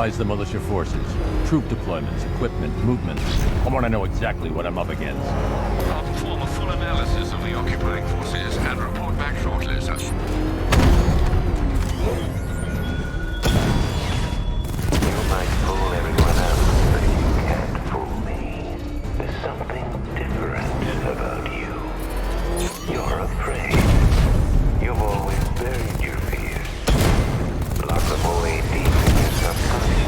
Analyze the militia forces, troop deployments, equipment, movements. I want to know exactly what I'm up against. I'll perform a full analysis of the occupying forces and report back shortly, sir. You might fool everyone else, but you can't fool me. There's something different about you. You're afraid. You've always buried your fears. Lock them away deep in your subconscious.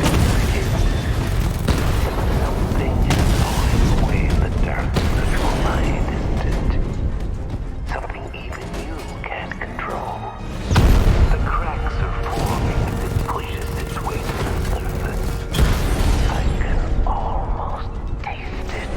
Something is gnawing away in the darkness of your mind, isn't it? Something even you can't control. The cracks are forming as it pushes its way to the surface. I can almost taste it.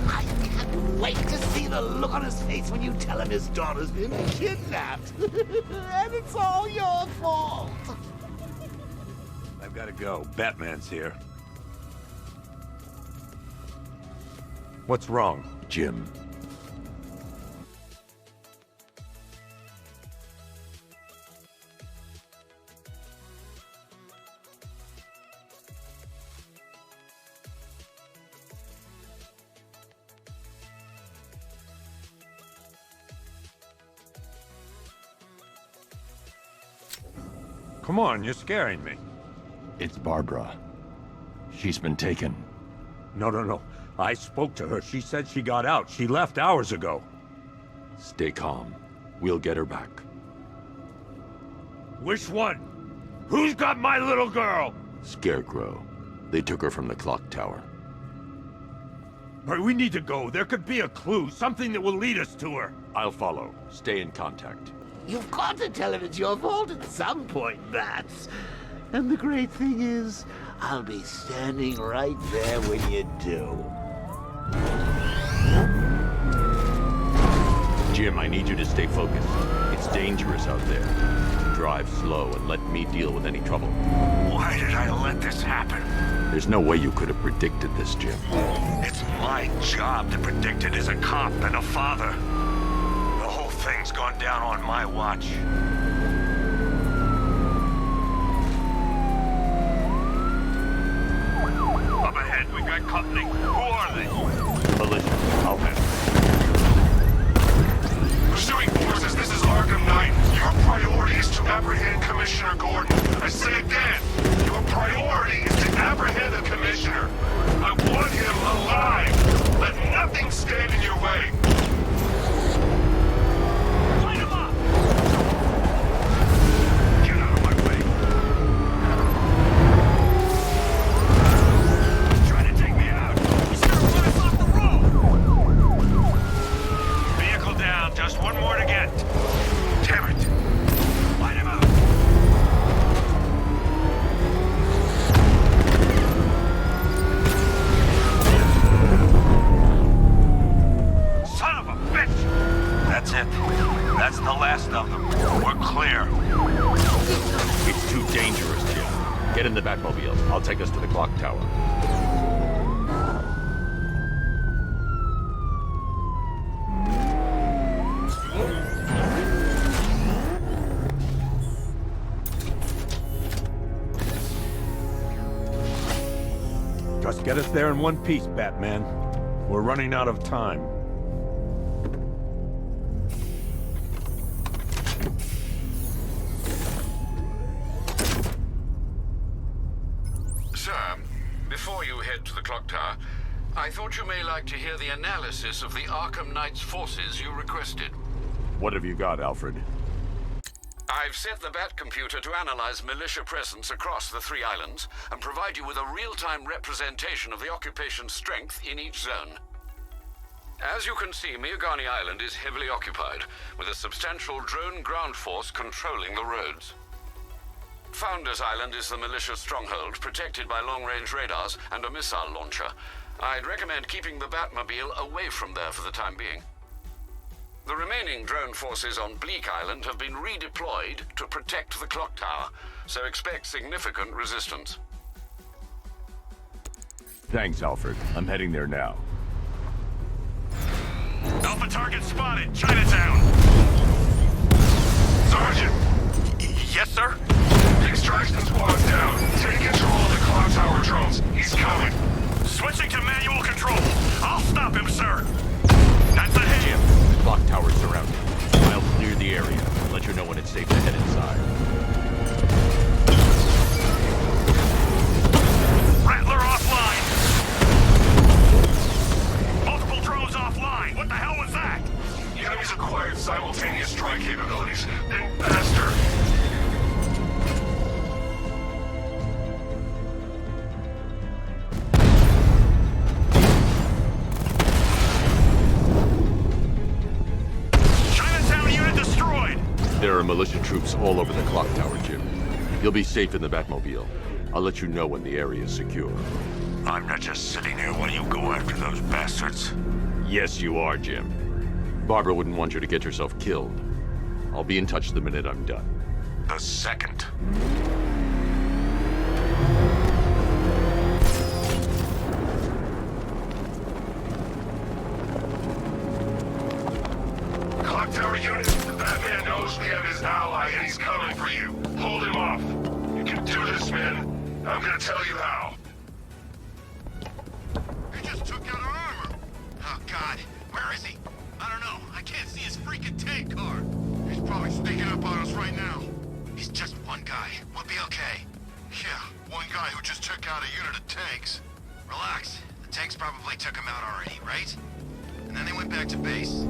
I can't wait to see the look on his face when you tell him his daughter's been kidnapped. And it's all your fault. I've got to go. Batman's here. What's wrong, Jim? Come on, you're scaring me. It's Barbara. She's been taken. No. I spoke to her. She said she got out. She left hours ago. Stay calm. We'll get her back. Which one? Who's got my little girl? Scarecrow. They took her from the clock tower. All right, we need to go. There could be a clue, something that will lead us to her. I'll follow. Stay in contact. You've got to tell him it's your fault at some point, Bats. And the great thing is, I'll be standing right there when you do. Jim, I need you to stay focused. It's dangerous out there. Drive slow and let me deal with any trouble. Why did I let this happen? There's no way you could have predicted this, Jim. It's my job to predict it as a cop and a father. The whole thing's gone down on my watch. Up ahead, we got company. Who are they? Militia. I'll handle Pursuing forces, this is Arkham Knight. Your priority is to apprehend Commissioner Gordon. I say again, your priority is to apprehend the Commissioner. I want him alive. Let nothing stand in your way. Light him up! Get out of my way. Trying to take me out. You should have run us off the road. Vehicle down. Just one more to get. Damn it. Light him up. Son of a bitch! That's it. That's the last of them. We're clear. It's too dangerous, Jim. Get in the Batmobile. I'll take us to the clock tower. Just get us there in one piece, Batman. We're running out of time. Sir, before you head to the clock tower, I thought you may like to hear the analysis of the Arkham Knight's forces you requested. What have you got, Alfred? I've set the Bat computer to analyze militia presence across the 3 islands and provide you with a real-time representation of the occupation's strength in each zone. As you can see, Miagani Island is heavily occupied, with a substantial drone ground force controlling the roads. Founders Island is the militia stronghold, protected by long-range radars and a missile launcher. I'd recommend keeping the Batmobile away from there for the time being. The remaining drone forces on Bleak Island have been redeployed to protect the clock tower, so expect significant resistance. Thanks, Alfred. I'm heading there now. Alpha target spotted. Chinatown. Sergeant. Yes, sir? Extraction squad's down. Take control of the clock tower drones. He's coming. Switching to manual control. I'll stop him, sir. That's a hit. Jim, the clock tower's surrounded. I'll clear the area and let you know when it's safe to head inside. Rattler offline. Multiple drones offline. What the hell was that? The enemy's acquired simultaneous strike capabilities. Then faster. There are militia troops all over the clock tower, Jim. You'll be safe in the Batmobile. I'll let you know when the area is secure. I'm not just sitting here while you go after those bastards. Yes, you are, Jim. Barbara wouldn't want you to get yourself killed. I'll be in touch the minute I'm done. The second. Clock tower unit. The Batman knows we have his ally and he's coming for you. Hold him off. You can do this, man. I'm gonna tell you how. They just took out our armor. Oh, God. Where is he? I don't know. I can't see his freaking tank car. He's probably sneaking up on us right now. He's just one guy. We'll be okay. Yeah, one guy who just took out a unit of tanks. Relax. The tanks probably took him out already, right? And then they went back to base.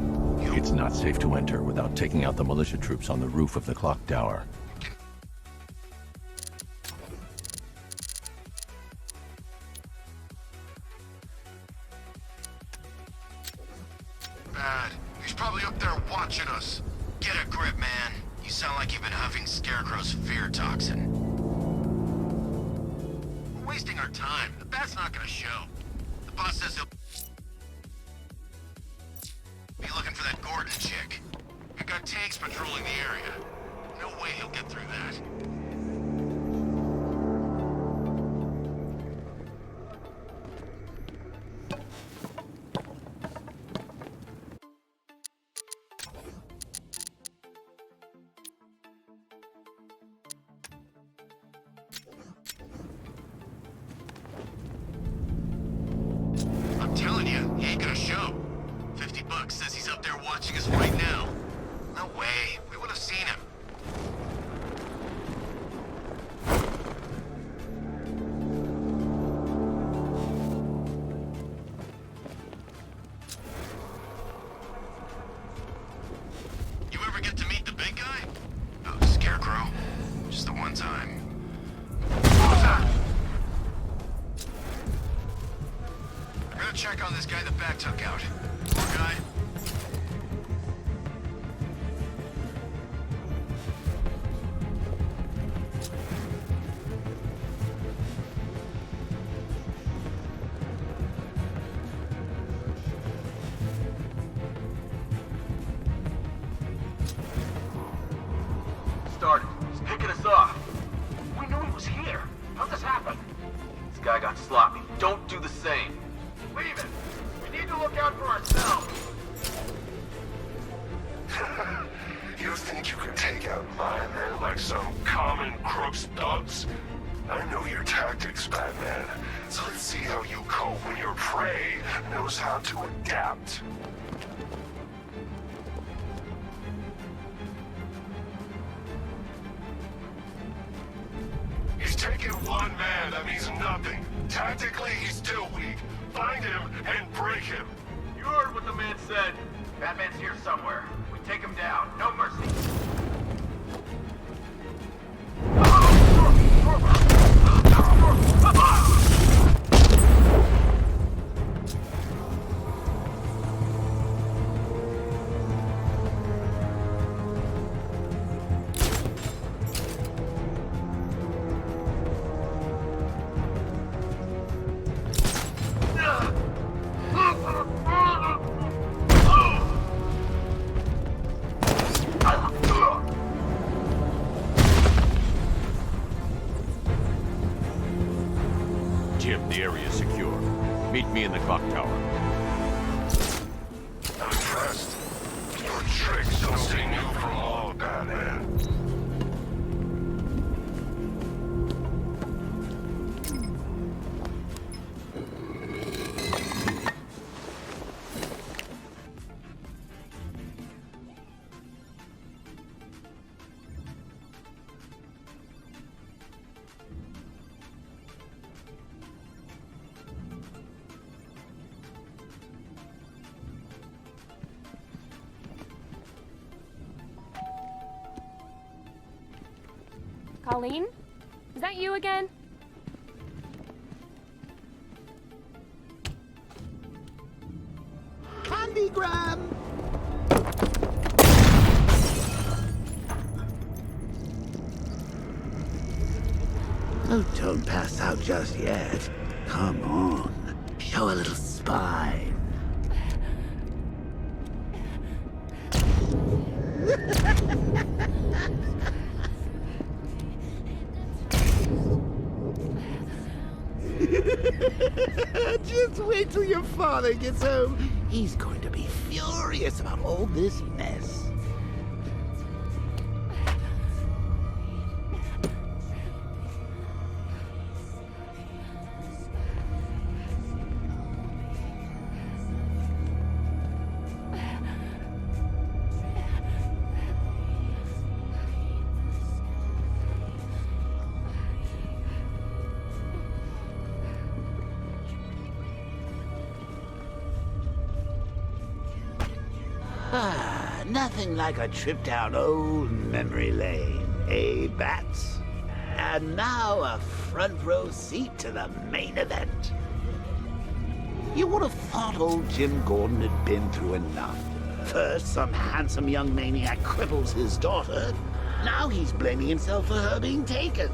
It's not safe to enter without taking out the militia troops on the roof of the clock tower. Bad. He's probably up there watching us. Get a grip, man. You sound like you've been huffing Scarecrow's fear toxin. We're wasting our time. The bat's not gonna show. The boss says he'll be looking for that Gordon chick. We've got tanks patrolling the area. No way he'll get through that. I'm telling you, he ain't gonna show. $50 says he's up there watching us right now. No way. We would have seen him. You ever get to meet the big guy? Oh, Scarecrow. Just the one time. What was that? I'm gonna check on this guy the Bat took out. Poor guy. Started. He's picking us off. We knew he was here. How'd this happen? This guy got sloppy. Don't do the same. Leave it. We need to look out for ourselves. You think you can take out my men like some common crooks thugs? I know your tactics, Batman. So let's see how you cope when your prey knows how to adapt. He's taken one man, that means nothing. Tactically, he's still weak. Find him and break him. You heard what the man said. Batman's here somewhere. We take him down. No mercy. tricks you'll see new from all, Batman. Colleen? Is that you again? Candygram! Oh, don't pass out just yet. Come on. Show a little spine. Just wait till your father gets home. He's going to be furious about all this mess. Nothing like a trip down old memory lane, eh, Bats? And now a front row seat to the main event. You would have thought old Jim Gordon had been through enough. First, some handsome young maniac cripples his daughter. Now he's blaming himself for her being taken.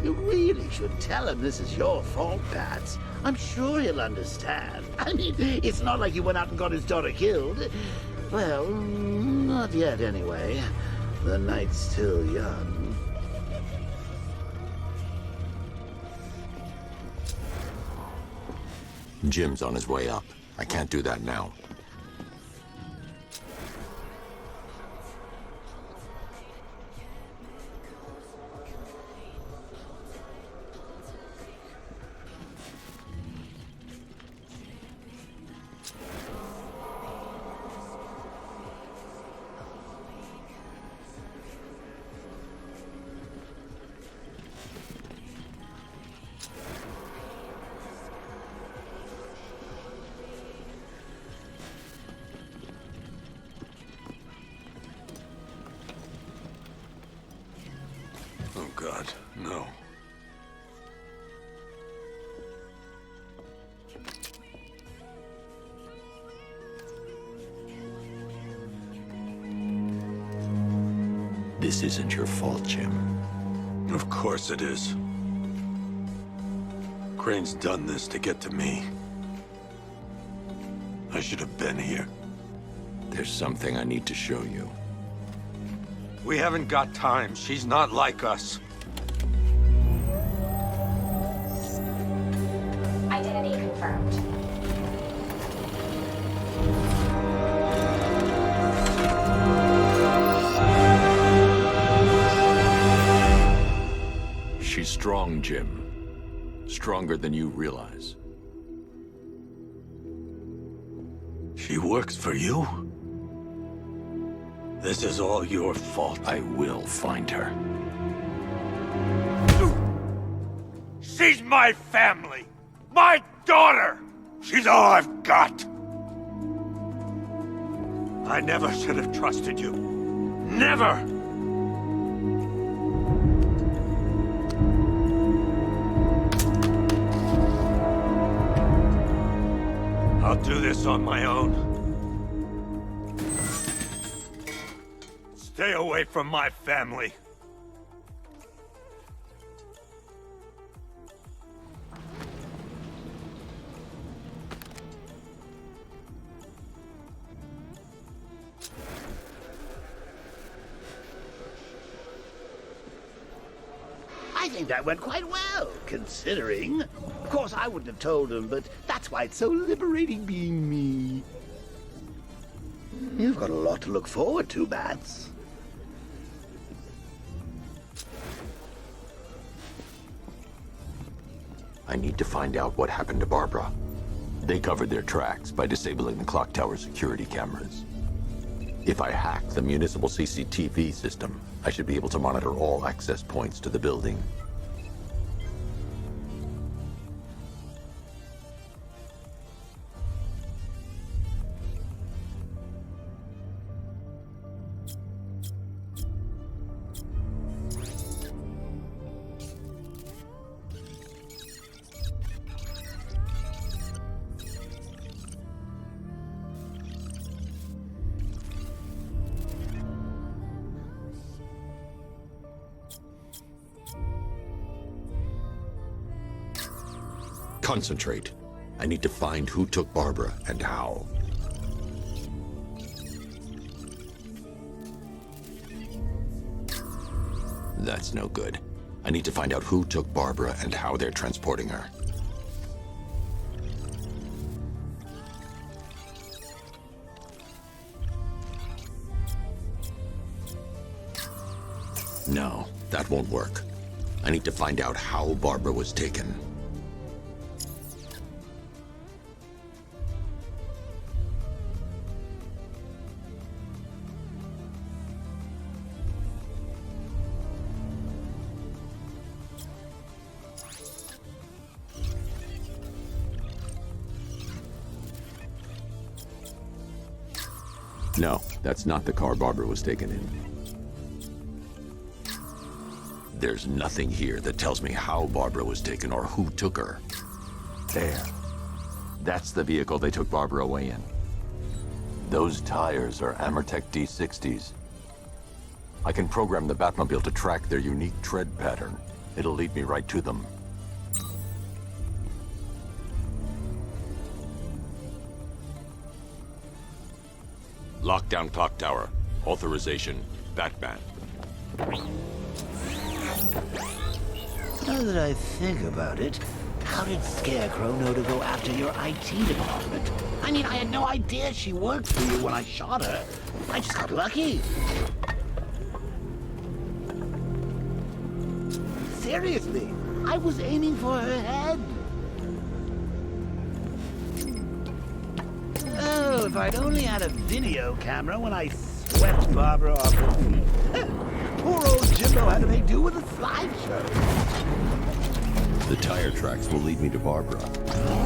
You really should tell him this is your fault, Bats. I'm sure he'll understand. I mean, it's not like you went out and got his daughter killed. Well, not yet anyway. The night's still young. Jim's on his way up. I can't do that now. Oh, God, no. This isn't your fault, Jim. Of course it is. Crane's done this to get to me. I should have been here. There's something I need to show you. We haven't got time. She's not like us. Identity confirmed. She's strong, Jim. Stronger than you realize. She works for you? This is all your fault. I will find her. She's my family! My daughter! She's all I've got! I never should have trusted you. Never! I'll do this on my own. Stay away from my family. I think that went quite well, considering. Of course, I wouldn't have told him, but that's why it's so liberating being me. You've got a lot to look forward to, Bats. I need to find out what happened to Barbara. They covered their tracks by disabling the clock tower security cameras. If I hack the municipal CCTV system, I should be able to monitor all access points to the building. Concentrate. I need to find who took Barbara and how. That's no good. I need to find out who took Barbara and how they're transporting her. No, that won't work. I need to find out how Barbara was taken. No, that's not the car Barbara was taken in. There's nothing here that tells me how Barbara was taken or who took her. There. That's the vehicle they took Barbara away in. Those tires are Amertech D60s. I can program the Batmobile to track their unique tread pattern. It'll lead me right to them. Lockdown clock tower. Authorization. Batman. Now that I think about it, how did Scarecrow know to go after your IT department? I mean, I had no idea she worked for you when I shot her. I just got lucky. Seriously, I was aiming for her head. Oh, if I'd only had a video camera when I swept Barbara off her feet. Poor old Jimbo had to make do with a slideshow. The tire tracks will lead me to Barbara.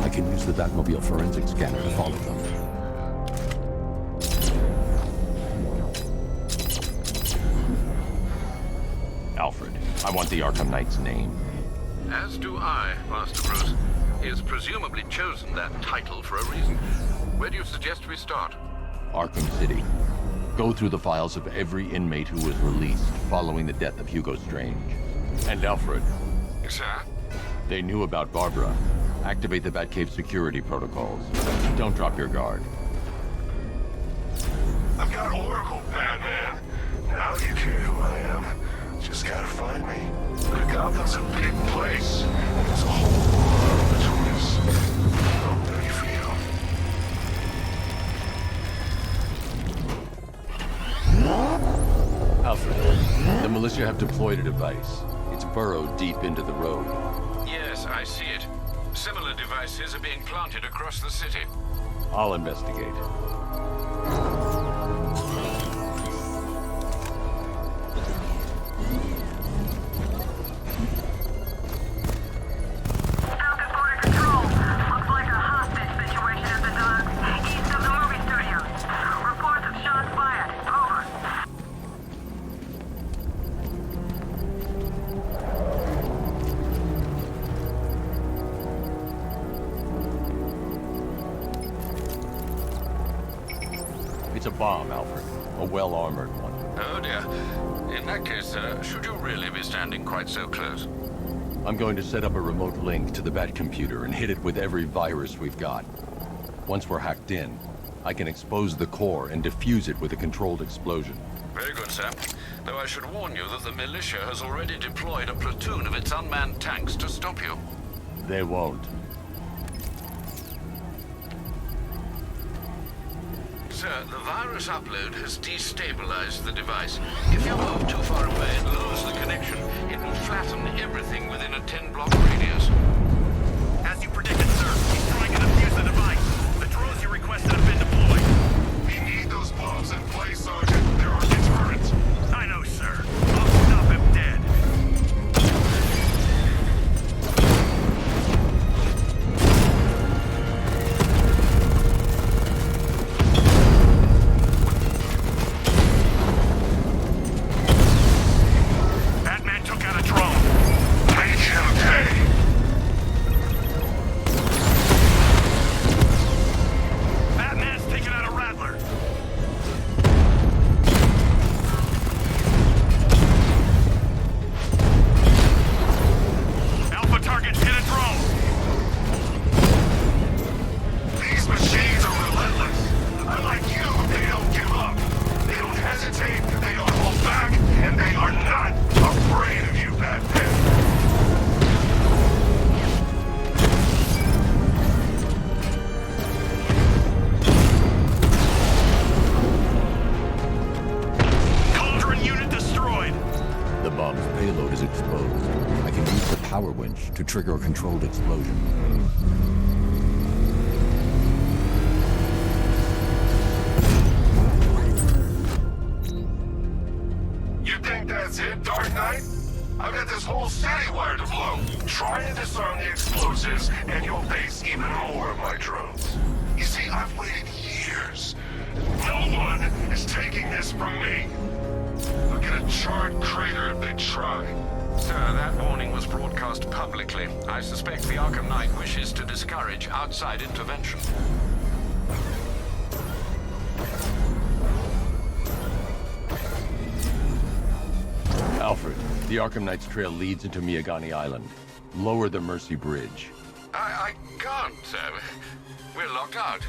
I can use the Batmobile forensic scanner to follow them. Alfred, I want the Arkham Knight's name. As do I, Master Bruce. He has presumably chosen that title for a reason. Where do you suggest we start? Arkham City. Go through the files of every inmate who was released following the death of Hugo Strange. And Alfred. Sir? They knew about Barbara. Activate the Batcave security protocols. Don't drop your guard. I've got Oracle, Batman. Now you care who I am. Just gotta find me. Gotham's a big place, and there's a whole world between us. I'm ready for you. Alfred, the militia have deployed a device. It's burrowed deep into the road. Yes, I see it. Similar devices are being planted across the city. I'll investigate. It's a bomb, Alfred. A well-armored one. Oh dear. In that case, should you really be standing quite so close? I'm going to set up a remote link to the Bat computer and hit it with every virus we've got. Once we're hacked in, I can expose the core and defuse it with a controlled explosion. Very good, sir. Though I should warn you that the militia has already deployed a platoon of its unmanned tanks to stop you. They won't. Sir, the virus upload has destabilized the device. If you move too far away and lose the connection, it will flatten everything within a 10-block radius. As you predicted, sir, he's trying to defuse the device. The drones you requested have been deployed. We need those bombs in place, Sergeant. There are deterrents. I know, sir. I'll stop him dead. Batman took out a drone. Make him pay. Batman's taken out a Rattler. Alpha targets hit a drone. These machines are relentless. Unlike you, they don't give up. They don't hesitate, they don't hold back, and they are not afraid of you, Batman. Cauldron unit destroyed. The bomb's payload is exposed. I can use the power winch to trigger a controlled explosion. You think that's it, Dark Knight? I've got this whole city wired to blow. Try and disarm the explosives, and you'll face even more of my drones. You see, I've waited years. No one is taking this from me. They'll get a charred crater if they try. Sir, that warning was broadcast publicly. I suspect the Arkham Knight wishes to discourage outside intervention. Alfred, the Arkham Knight's trail leads into Miagani Island. Lower the Mercy Bridge. I can't, sir. We're locked out.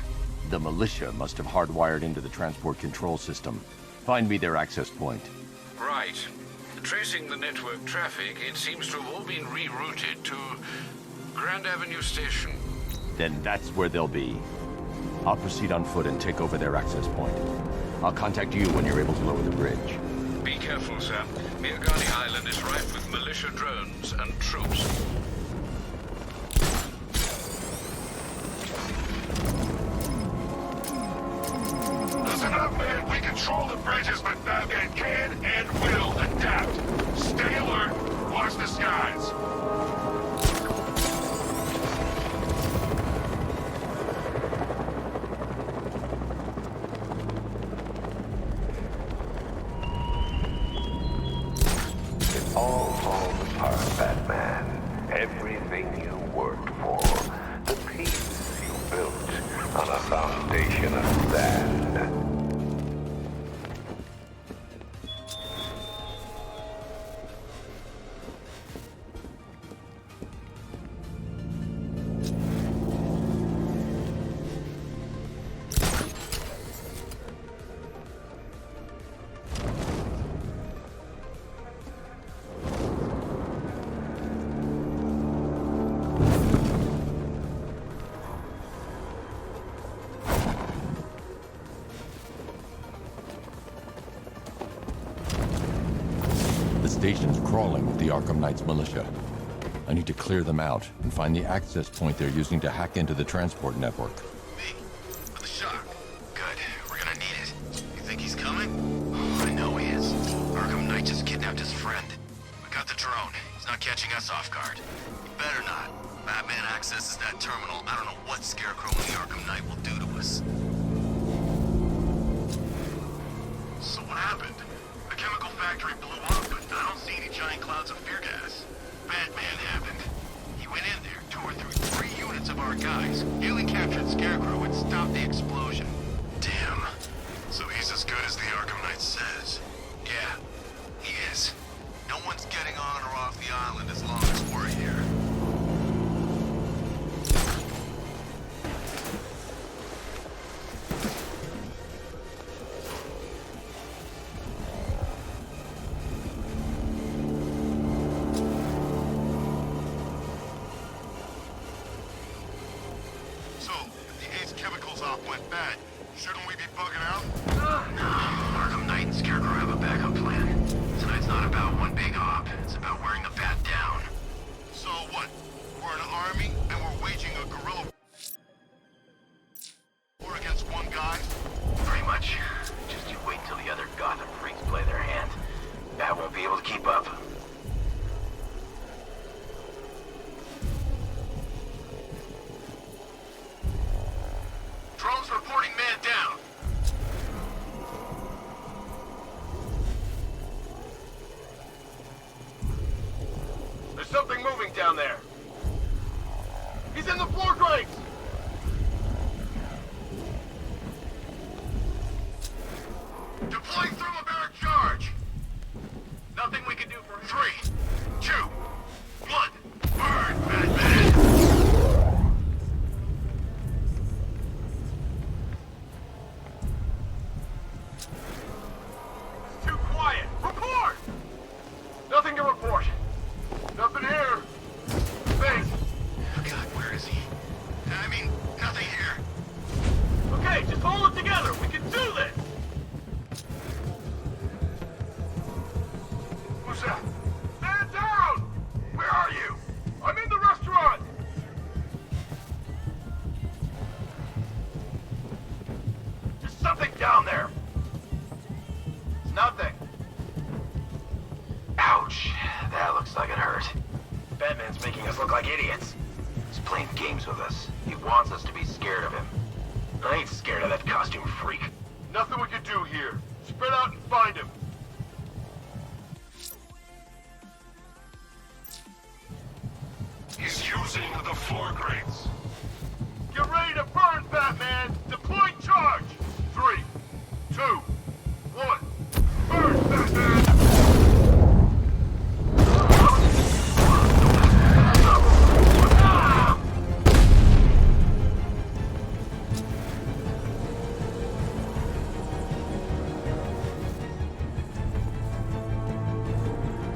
The militia must have hardwired into the transport control system. Find me their access point. Right. Tracing the network traffic, it seems to have all been rerouted to Grand Avenue Station. Then that's where they'll be. I'll proceed on foot and take over their access point. I'll contact you when you're able to lower the bridge. Be careful, sir. Miagani Island is rife with militia drones and troops. Listen up, man. We control the bridges, but Batman can and will adapt. Stay alert. Watch the skies. It all falls apart, Batman. Everything you worked for. The peace you built on a foundation of sand. The station's crawling with the Arkham Knight's militia. I need to clear them out and find the access point they're using to hack into the transport network. Me? With the shock. Good. We're gonna need it. You think he's coming? Oh, I know he is. Arkham Knight just kidnapped his friend. We got the drone. He's not catching us off guard. He better not. Batman accesses that terminal. I don't know what Scarecrow and the Arkham Knight will do to us. So what happened? The chemical factory blew up, but I don't see any giant clouds of fear gas. Batman happened. He went in there, tore through 3 units of our guys, nearly captured Scarecrow and stopped the explosion. Damn. So he's as good as the Arkham Knight says. Yeah, he is. No one's getting on or off the island as long as we're here. Deploying thermobaric charge! Nothing we can do for him. 3, 2, 1. Burn, Batman! Too quiet. Report! Nothing to report. Nothing here. Thanks. Oh God, where is he? I mean, nothing here. Okay, just hold it together. We can do this. Who's that? Stand down! Where are you? I'm in the restaurant. There's something down there. It's nothing. Ouch. That looks like it hurt. Batman's making us look like idiots. He's playing games with us. He wants us to be scared of him. I ain't scared of that costume freak. Nothing we can do here. Spread out and find him. He's using the floor grates. Get ready to burn, Batman! Deploy charge! 3, 2, 1. Burn, Batman!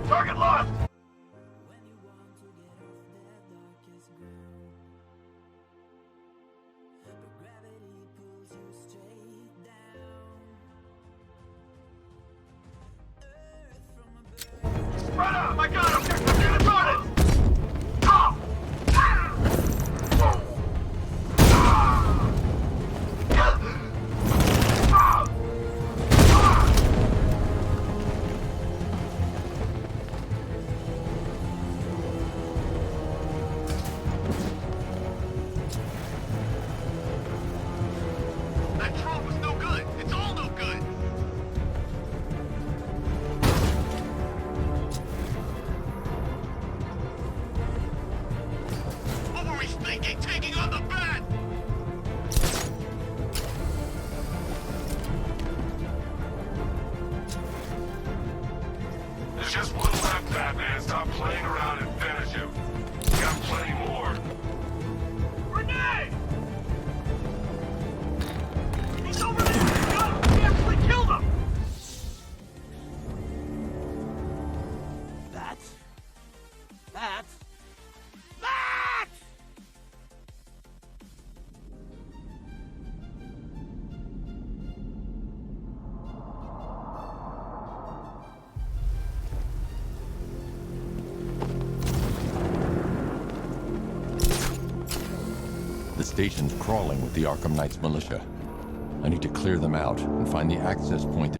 Target lost! Spread out! I got him! I'm gonna run it! Ah! Whoa! Ah! Ah! That drone was no good. It's all no good. What were we thinking? Taking on the bat! There's just one left, Batman. Stop playing around and finish him. You got plenty more. Grenade! He's over there! Got him! We actually killed him! Bats? Bats? Bats! The station's crawling with the Arkham Knights militia. I need to clear them out and find the access point.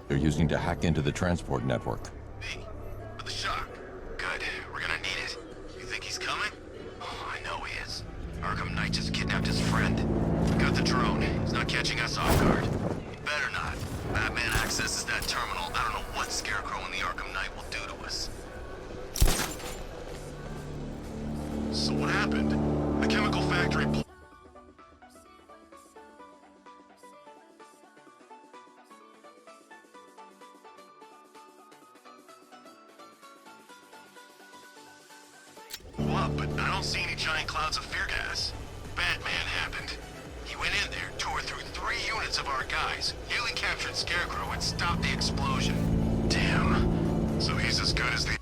They're using to hack into the transport network. Me. With the shock. Good. We're gonna need it. You think he's coming? Oh, I know he is. Arkham Knight just kidnapped his friend. Got the drone. He's not catching us off guard. Better not. Batman accesses that terminal. I don't know what Scarecrow and the Arkham Knight will do to us. So what happened? The chemical factory... Up, but I don't see any giant clouds of fear gas. Batman happened. He went in there, tore through 3 units of our guys, nearly captured Scarecrow and stopped the explosion. Damn. So he's as good as the...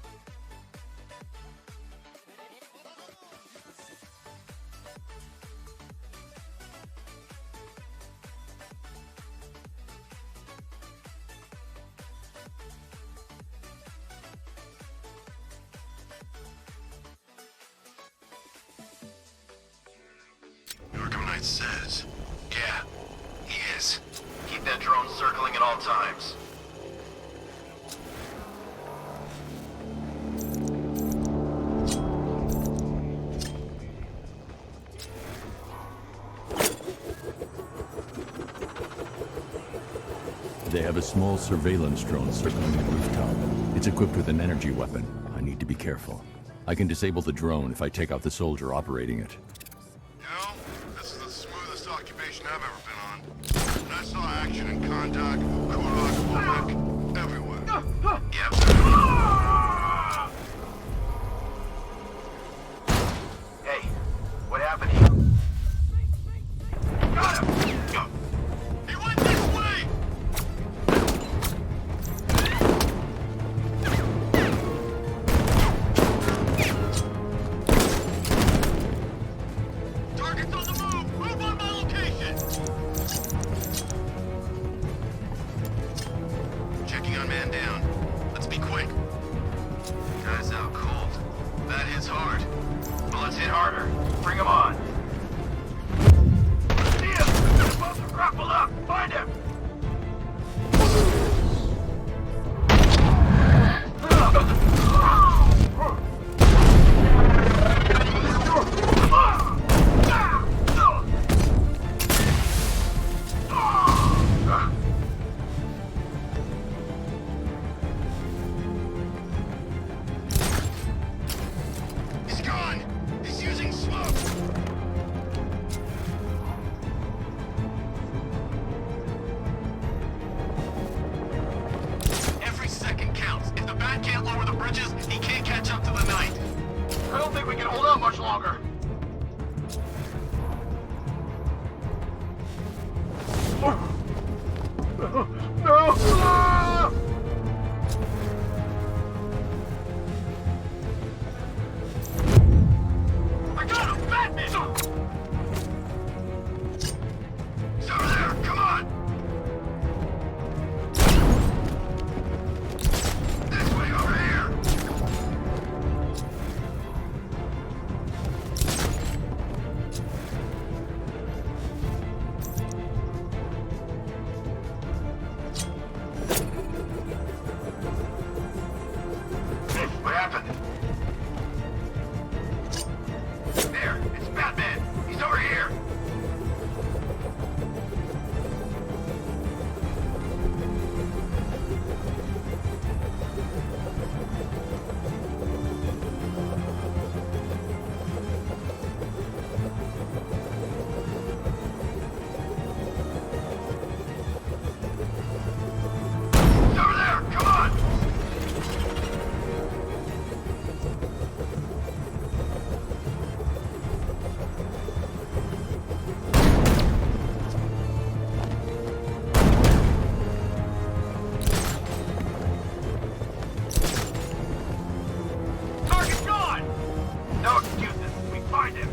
Arkham Knight says. Yeah, he is. Keep that drone circling at all times. There. have a small surveillance drone circling the rooftop. It's equipped with an energy weapon. I need to be careful. I can disable the drone if I take out the soldier operating it. You know, this is the smoothest occupation I've ever been on. And I saw action in Kondak, Kurak, Womack, everywhere. Yep. Hey, what happened here? Got him! He went this way! Target's on the move! Move on my location! Checking on man down. Let's be quick. Guy's out cold. That hits hard. But let's hit harder. Bring him on. See him! Both are grappled up! Find him! He's gone! He's using smoke! Every second counts. If the bat can't lower the bridges, he can't catch up to the night. I don't think we can hold out much longer. No! I got him! Batman! He's over there! Come on! This way, over here! What happened? There! It's Batman! He's over here! He's over there! Come on! Target's gone! No excuses. We find him.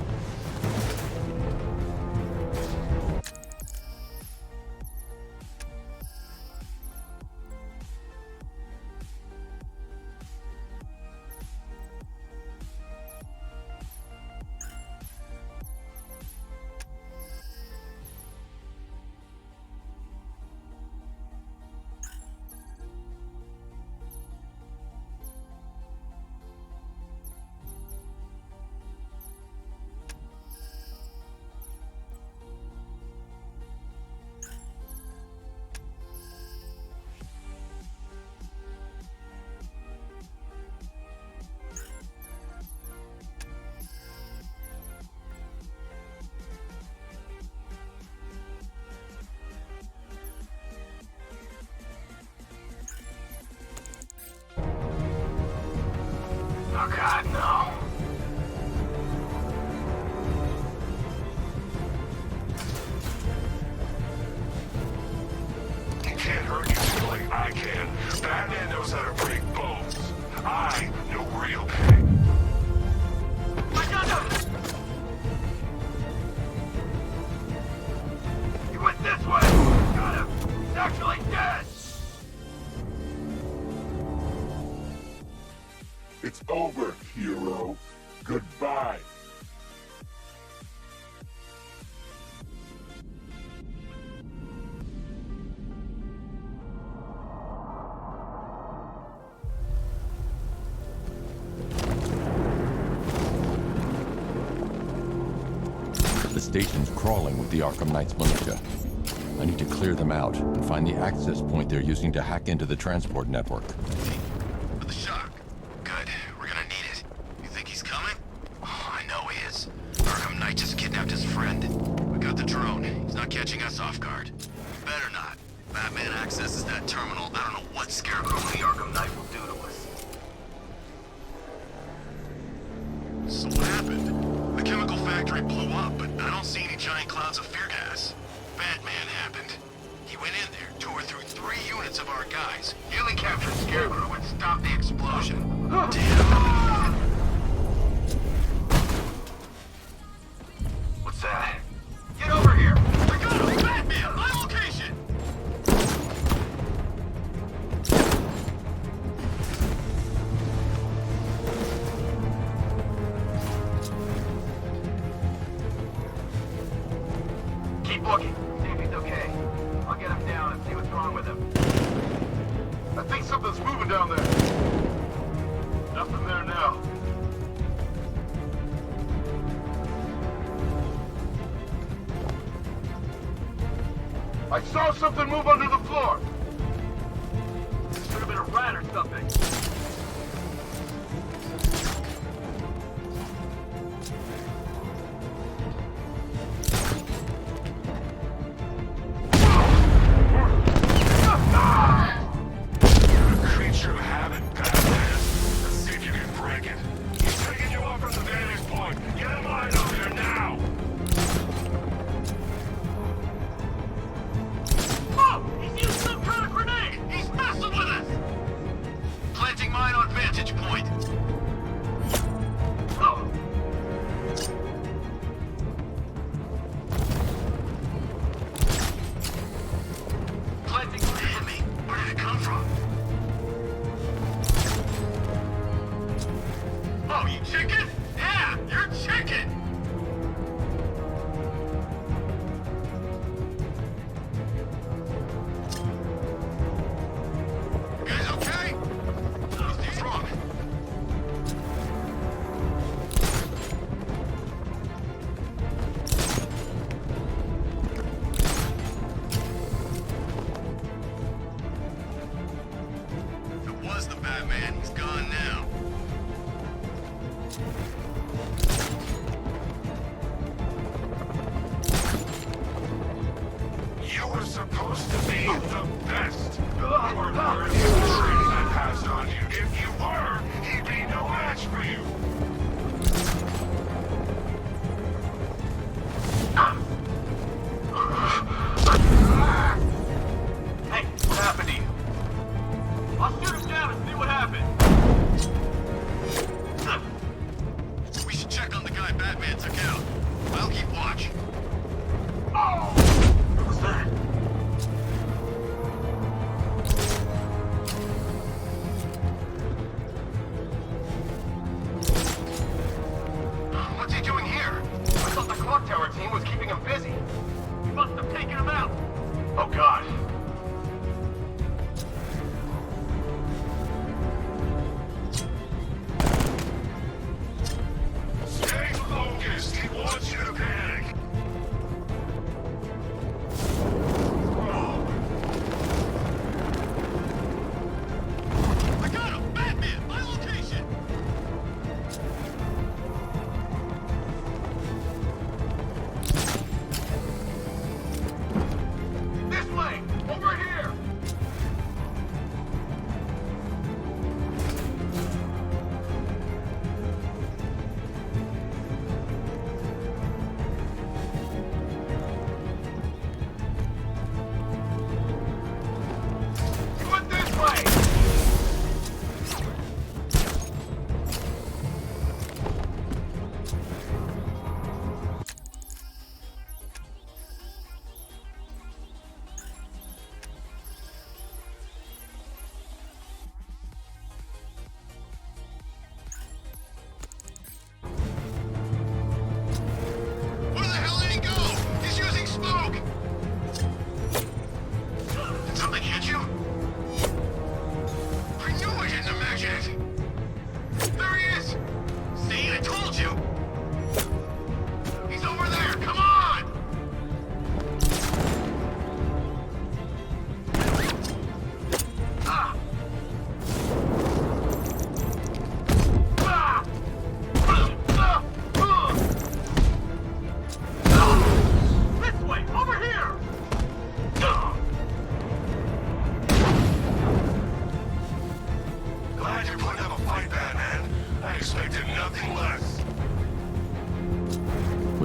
Oh God, no. He can't hurt you like I can. Batman knows how to break bones. I know real pain. I got him! He went this way! Got him! He's actually dead! It's over, hero. Goodbye. The station's crawling with the Arkham Knight's militia. I need to clear them out and find the access point they're using to hack into the transport network. For the shock. Good. We're gonna need it. You think he's coming? Oh, I know he is. Arkham Knight just kidnapped his friend. We got the drone. He's not catching us off guard. Better not. Batman accesses that terminal. I don't know what Scarecrow the Arkham Knight will do to us. So what happened? The chemical factory blew up, but I don't see any giant clouds of fear gas. Batman happened. He went in there, tore through 3 units of our guys, nearly captured Scarecrow and stopped the explosion. Damn. What's that? Get over here! I got him! Batman! My location! Keep looking. See if he's okay. I'll get him down and see what's wrong with him. I think something's moving down there. Nothing there now. I saw something move under the floor. Could have been a rat or something. Creature of habit, Batman. Let's see if you can break it. He's taking you off from the vantage point. Get in line over there now. Oh! He's used some kind of grenade! He's messing with us! Planting mine on vantage point. Oh! Planting... Damn me! Where did it come from? Oh, you chicken? Yeah, you're chicken! You guys okay? He's wrong. It was the Batman. He's gone now. You were supposed to be the best. You were worthy of the training I passed on you. If you were, he'd be no match for you. Hey, what happened to you? I'll shoot him down and see what happened. We should check on the guy Batman took out. I'll keep watch. Oh! What was that? What's he doing here? I thought the clock tower team was keeping him busy. You must have taken him out. Oh, God.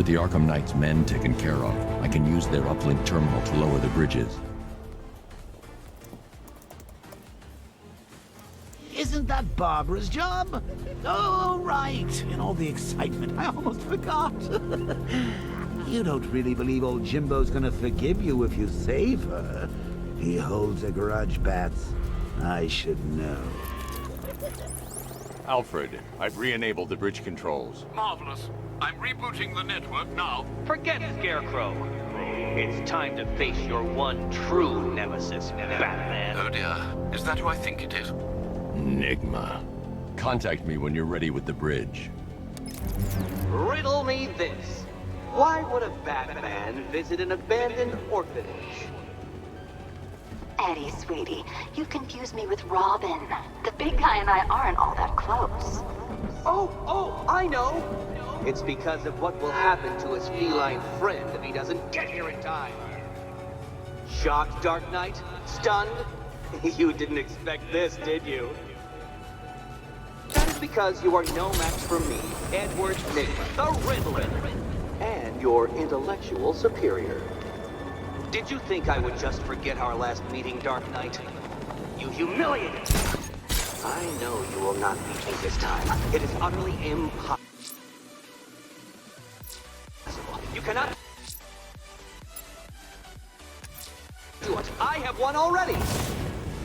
the Arkham Knight's men taken care of, I can use their uplink terminal to lower the bridges. Isn't that Barbara's job? Oh, right. In all the excitement, I almost forgot. You don't really believe old Jimbo's gonna forgive you if you save her. He holds a grudge, Bats. I should know. Alfred, I've re-enabled the bridge controls. Marvelous. I'm rebooting the network now. Forget Scarecrow. It's time to face your one true nemesis, Batman. Oh dear. Is that who I think it is? Enigma. Contact me when you're ready with the bridge. Riddle me this. Why would a Batman visit an abandoned orphanage? Eddie, sweetie, you confused me with Robin. The big guy and I aren't all that close. Oh, I know. It's because of what will happen to his feline friend if he doesn't get here in time. Shocked, Dark Knight? Stunned? You didn't expect this, did you? That is because you are no match for me, Edward Nygma, the Riddler, and your intellectual superior. Did you think I would just forget our last meeting, Dark Knight? You humiliated me. I know you will not beat me this time. It is utterly impossible. You cannot do it. I have won already.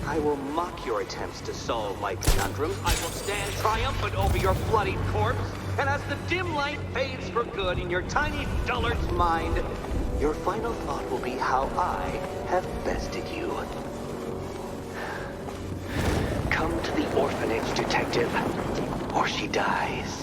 I will mock your attempts to solve my conundrums. I will stand triumphant over your bloodied corpse. And as the dim light fades for good in your tiny dullard's mind, your final thought will be how I have bested you. Come to the orphanage, detective, or she dies.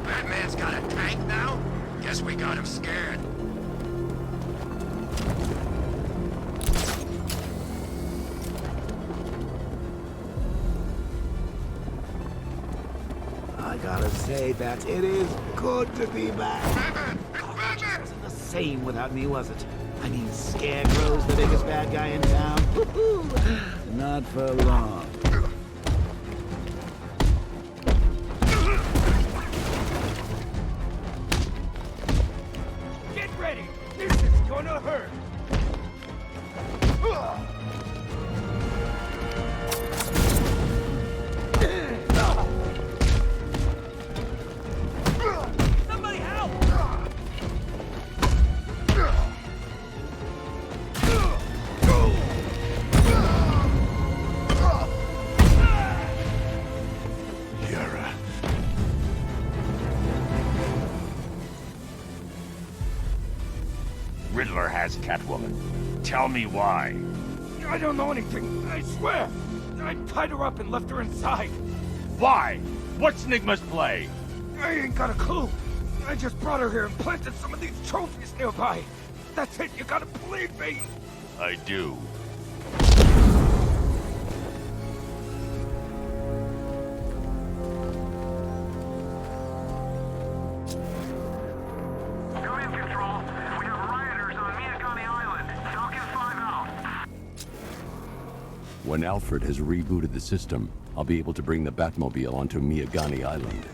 Batman's got a tank now? Guess we got him scared. I gotta say, Bats, it is good to be back. Batman! God, it wasn't the same without me, was it? I mean, Scarecrow's the biggest bad guy in town. Woohoo! Not for long. Get ready. This is gonna hurt. Somebody help! Yara. Riddler has Catwoman. Tell me why. I don't know anything, I swear. I tied her up and left her inside. Why? What's Nygma's play? I ain't got a clue. I just brought her here and planted some of these trophies nearby. That's it, you gotta believe me. I do. Command Control. We have rioters on Miyagami Island. Falcon 5 out. When Alfred has rebooted the system, I'll be able to bring the Batmobile onto Miyagani Island.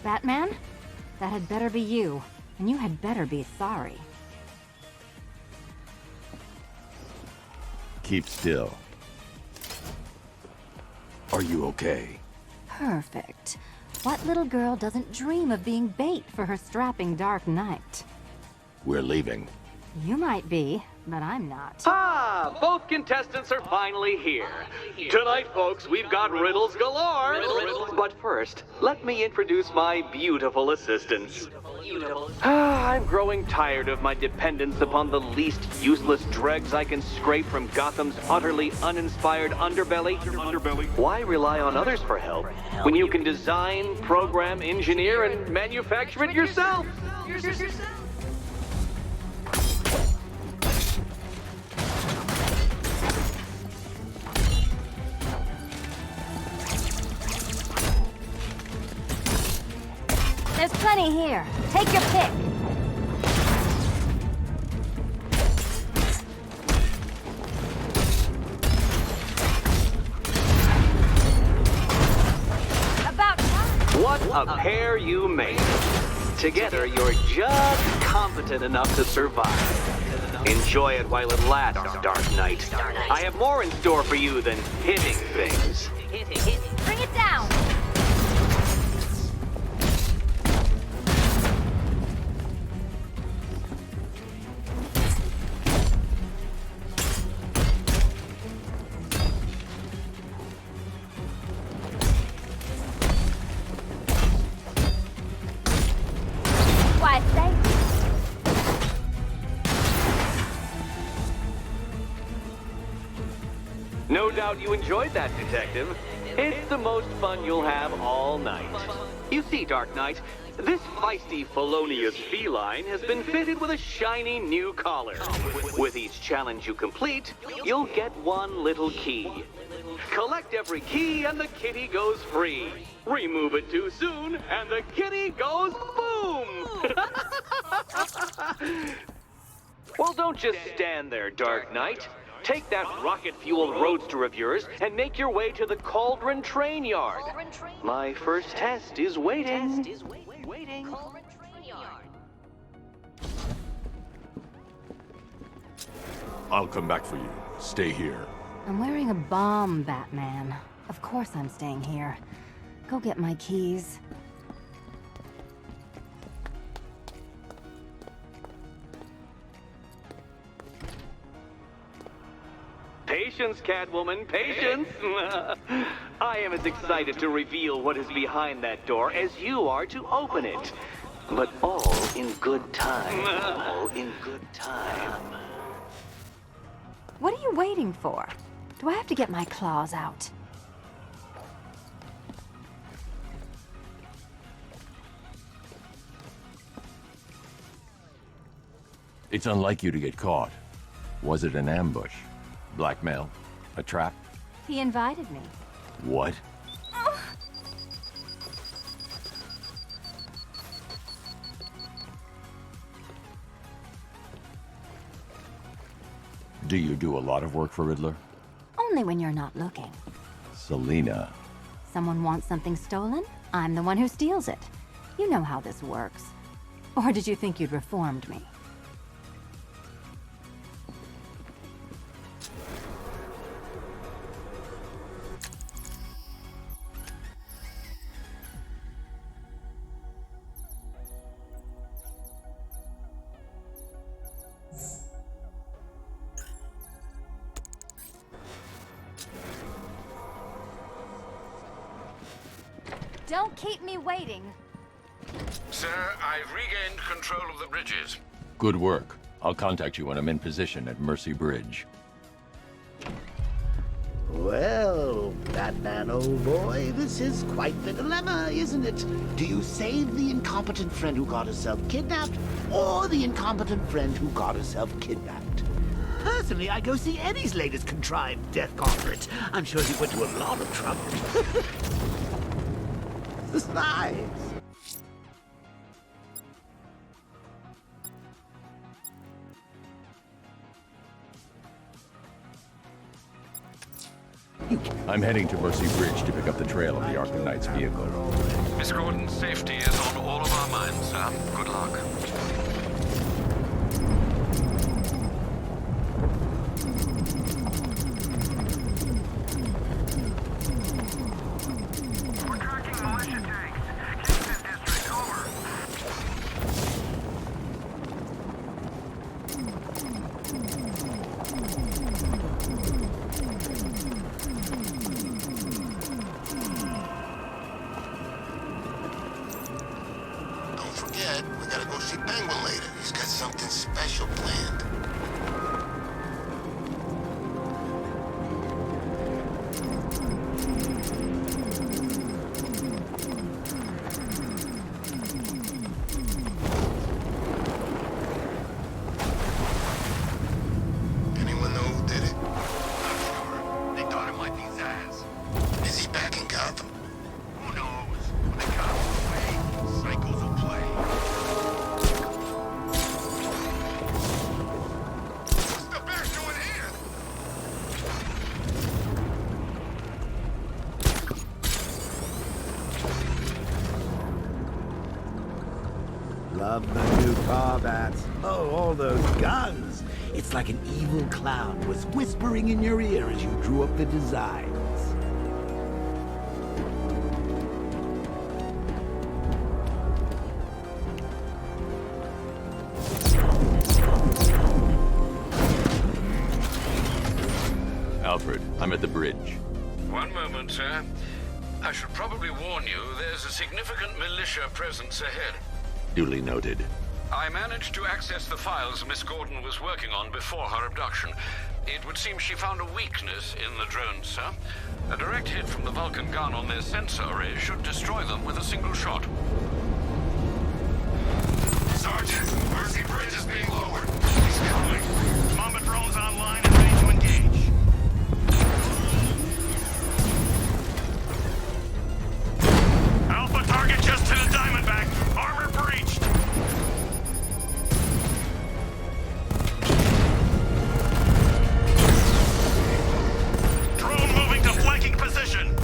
Batman? That had better be you. And you had better be sorry. Keep still. Are you okay? Perfect. What little girl doesn't dream of being bait for her strapping Dark Knight? We're leaving. You might be, but I'm not. Ah, both contestants are finally here. Tonight, folks, we've got riddles galore. But first, let me introduce my beautiful assistants. I'm growing tired of my dependence upon the least useless dregs I can scrape from Gotham's utterly uninspired underbelly. Why rely on others for help when you can design, program, engineer, and manufacture it yourself? There's plenty here. Take your pick. About time. What a pair you make. Together, you're just competent enough to survive. Enjoy it while it lasts, Dark Knight. I have more in store for you than hitting things. Bring it down. Why, thank you. No doubt you enjoyed that, Detective. It's the most fun you'll have all night. You see, Dark Knight, this feisty, felonious feline has been fitted with a shiny new collar. With each challenge you complete, you'll get one little key. Collect every key and the kitty goes free. Remove it too soon and the kitty goes boom! Well, don't just stand there, Dark Knight. Take that rocket-fueled roadster of yours and make your way to the Cauldron Train Yard. My first test is waiting. I'll come back for you. Stay here. I'm wearing a bomb, Batman. Of course I'm staying here. Go get my keys. Patience, Catwoman, patience! I am as excited to reveal what is behind that door as you are to open it. But all in good time. All in good time. What are you waiting for? Do I have to get my claws out? It's unlike you to get caught. Was it an ambush? Blackmail? A trap? He invited me. What? Do you do a lot of work for Riddler? Only when you're not looking. Selina. Someone wants something stolen? I'm the one who steals it. You know how this works. Or did you think you'd reformed me? Don't keep me waiting. Sir, I've regained control of the bridges. Good work. I'll contact you when I'm in position at Mercy Bridge. Well, Batman, old boy, this is quite the dilemma, isn't it? Do you save the incompetent friend who got herself kidnapped, or the incompetent friend who got herself kidnapped? Personally, I'd go see Eddie's latest contrived death gauntlet. I'm sure he went to a lot of trouble. Besides, I'm heading to Mercy Bridge to pick up the trail of the Arkham Knight's vehicle. Miss Gordon's safety is on all of our minds, sir. Good luck. forget, we gotta go see Penguin later. He's got something special planned. Anyone know who did it? Not sure. They thought it might be Zaz. Is he back in Gotham? Who knows? When they got away, cycles will play. What's the bear doing here? Love the new car, Bats. Oh, all those guns. It's like an evil clown was whispering in your ear as you drew up the designs. Alfred, I'm at the bridge. One moment, sir. I should probably warn you, there's a significant militia presence ahead. Duly noted. I managed to access the files Miss Gordon was working on before her abduction. It would seem she found a weakness in the drones, sir. A direct hit from the Vulcan gun on their sensor array should destroy them with a single shot. Sergeant, Mercy Bridge is being lowered. He's coming. Mamba drones online and ready to engage. Alpha target just to the Diamondback. Armor breached. Drone moving to flanking position.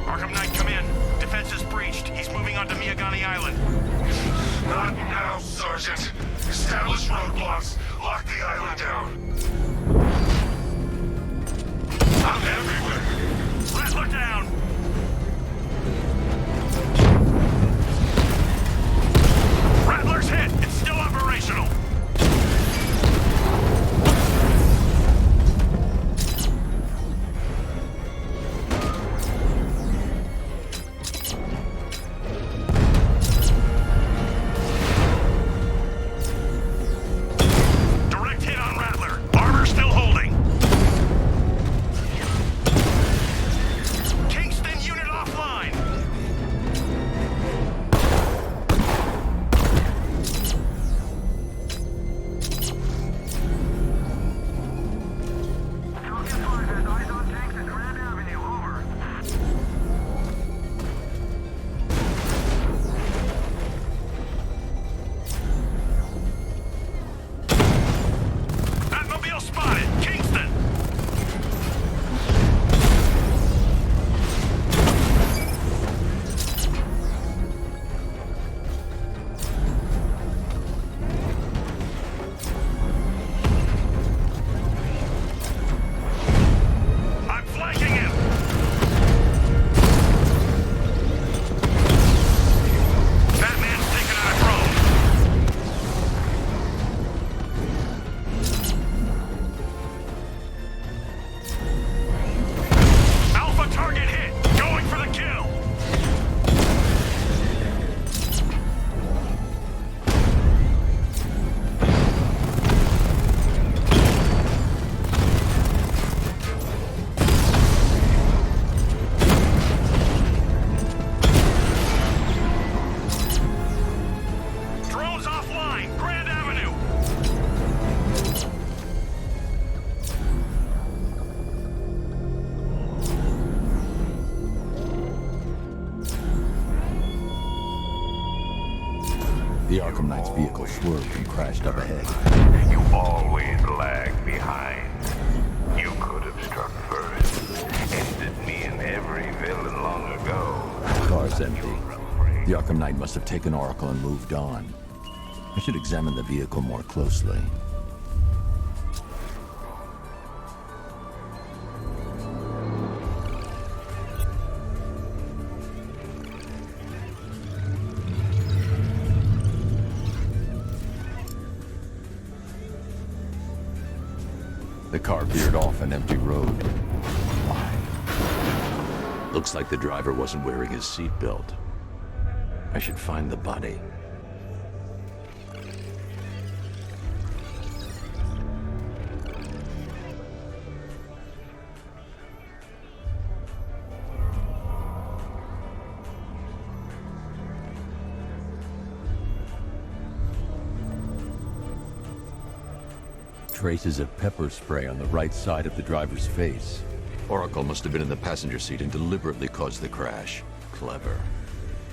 Arkham Knight, come in. Defense is breached. He's moving onto Miyagani Island. Not now, Sergeant. Establish roadblocks. Lock the island down. I'm everywhere. Rattler down. Rattler's hit. It's still operational. Direct hit on Rattler. Armor still holding. Kingston unit offline. Eyes on tanks at Grand Avenue, over. Batmobile spotted. Kingston. I'm flanking him. Batman's taking out a drone. Alpha target hit. Going for the kill. Drones offline. Grand Avenue. The Arkham Knight's vehicle swerved and crashed up ahead. You always lag behind. You could have struck first. Ended me and every villain long ago. The car's empty. The Arkham Knight must have taken Oracle and moved on. I should examine the vehicle more closely. The car veered off an empty road. Looks like the driver wasn't wearing his seatbelt. I should find the body. Traces of pepper spray on the right side of the driver's face. Oracle must have been in the passenger seat and deliberately caused the crash. Clever.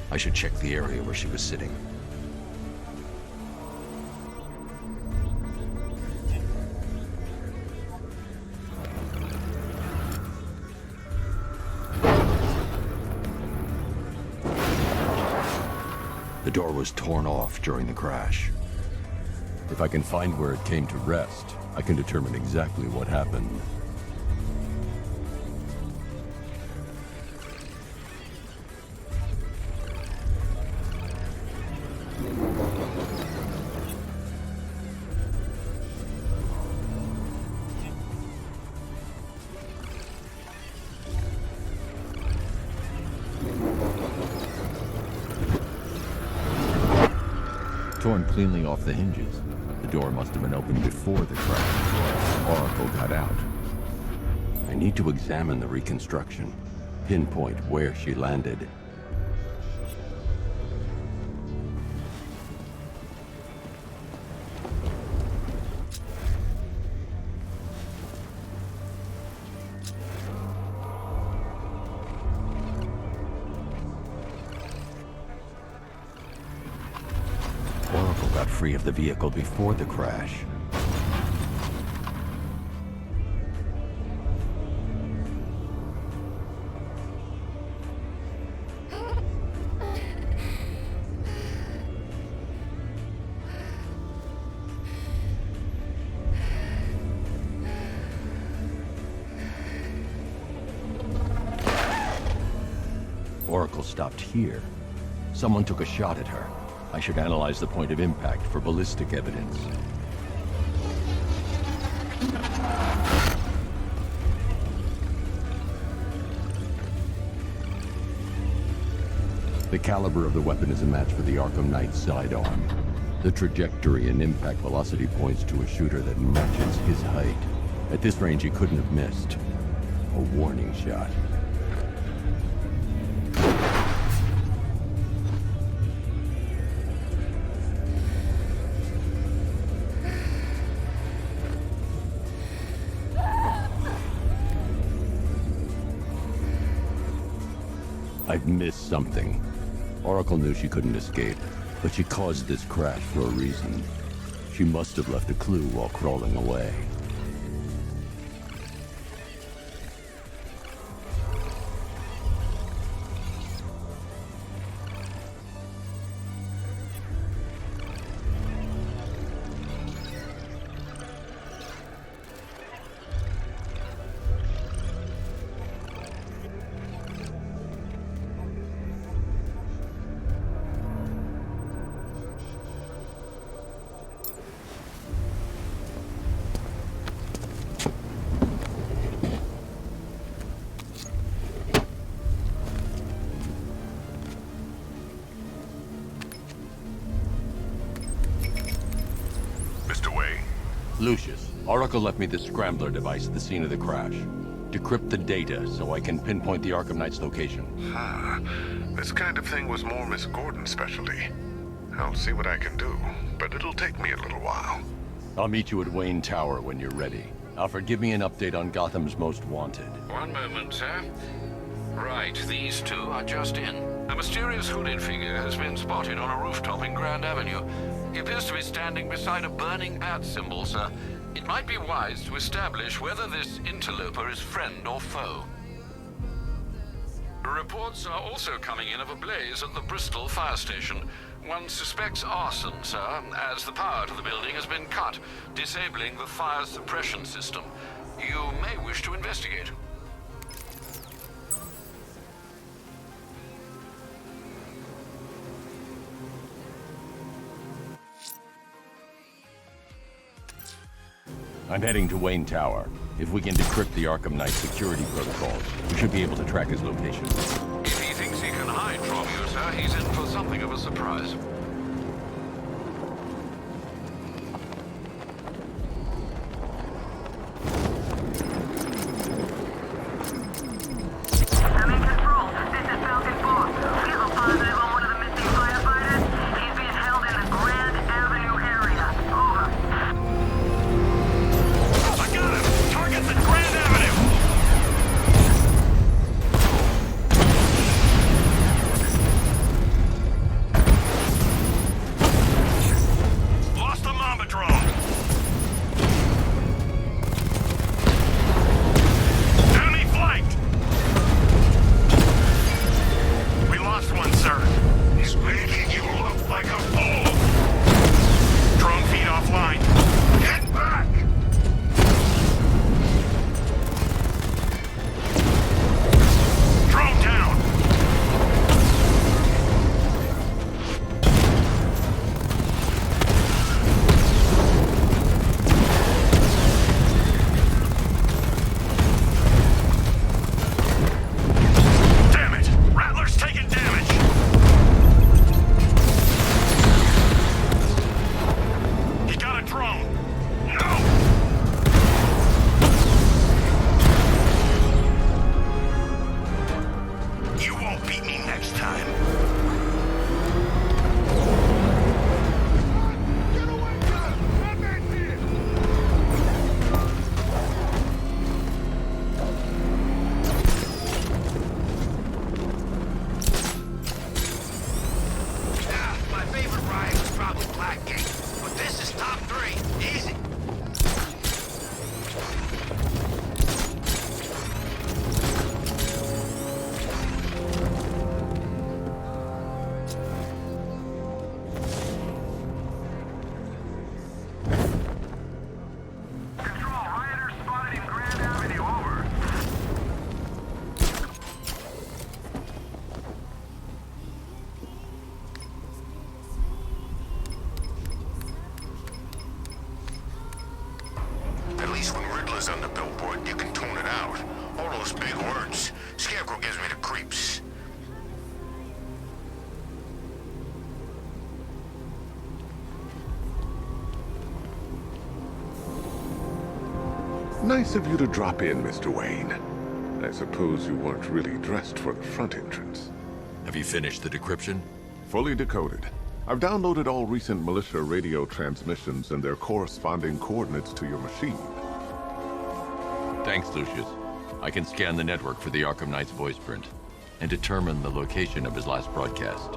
I should check the area where she was sitting. The door was torn off during the crash. If I can find where it came to rest, I can determine exactly what happened. Torn cleanly off the hinges. The door must have been opened before the crash. Oracle got out. I need to examine the reconstruction, pinpoint where she landed. Oracle got free of the vehicle before the crash. Oracle stopped here. Someone took a shot at her. I should analyze the point of impact for ballistic evidence. The caliber of the weapon is a match for the Arkham Knight's sidearm. The trajectory and impact velocity points to a shooter that matches his height. At this range, he couldn't have missed. A warning shot. I've missed something. Oracle knew she couldn't escape, but she caused this crash for a reason. She must have left a clue while crawling away. Lucius, Oracle left me the scrambler device at the scene of the crash. Decrypt the data so I can pinpoint the Arkham Knight's location. This kind of thing was more Miss Gordon's specialty. I'll see what I can do, but it'll take me a little while. I'll meet you at Wayne Tower when you're ready. Alfred, give me an update on Gotham's Most Wanted. One moment, sir. Right, these two are just in. A mysterious hooded figure has been spotted on a rooftop in Grand Avenue. He appears to be standing beside a burning bat symbol, sir. It might be wise to establish whether this interloper is friend or foe. Reports are also coming in of a blaze at the Bristol fire station. One suspects arson, sir, as the power to the building has been cut, disabling the fire suppression system. You may wish to investigate. I'm heading to Wayne Tower. If we can decrypt the Arkham Knight security protocols, we should be able to track his location. If he thinks he can hide from you, sir, he's in for something of a surprise. I'm in control. This is Falcon 4. We have a positive on one of the missing firefighters. He's being held in the Grand Avenue area. Over. I got him! Target's at Grand Avenue! Lost the Mamba drone! Enemy flanked! We lost one, sir. He's making you look like a fool! Drone feed offline. Get back! Drone down! Damn it! Rattler's taking damage! He got a drone! No! You won't beat me next time. Get away from him! Batman's here! My favorite ride was probably Blackgate, but this is top 3. Easy. Control, rioters spotted in Grand Avenue, over. At least when Riddler's on the billboard, you can tune it out. All those big words. Scarecrow gives me the creeps. Nice of you to drop in, Mr. Wayne. I suppose you weren't really dressed for the front entrance. Have you finished the decryption? Fully decoded. I've downloaded all recent militia radio transmissions and their corresponding coordinates to your machine. Thanks, Lucius. I can scan the network for the Arkham Knight's voice print and determine the location of his last broadcast.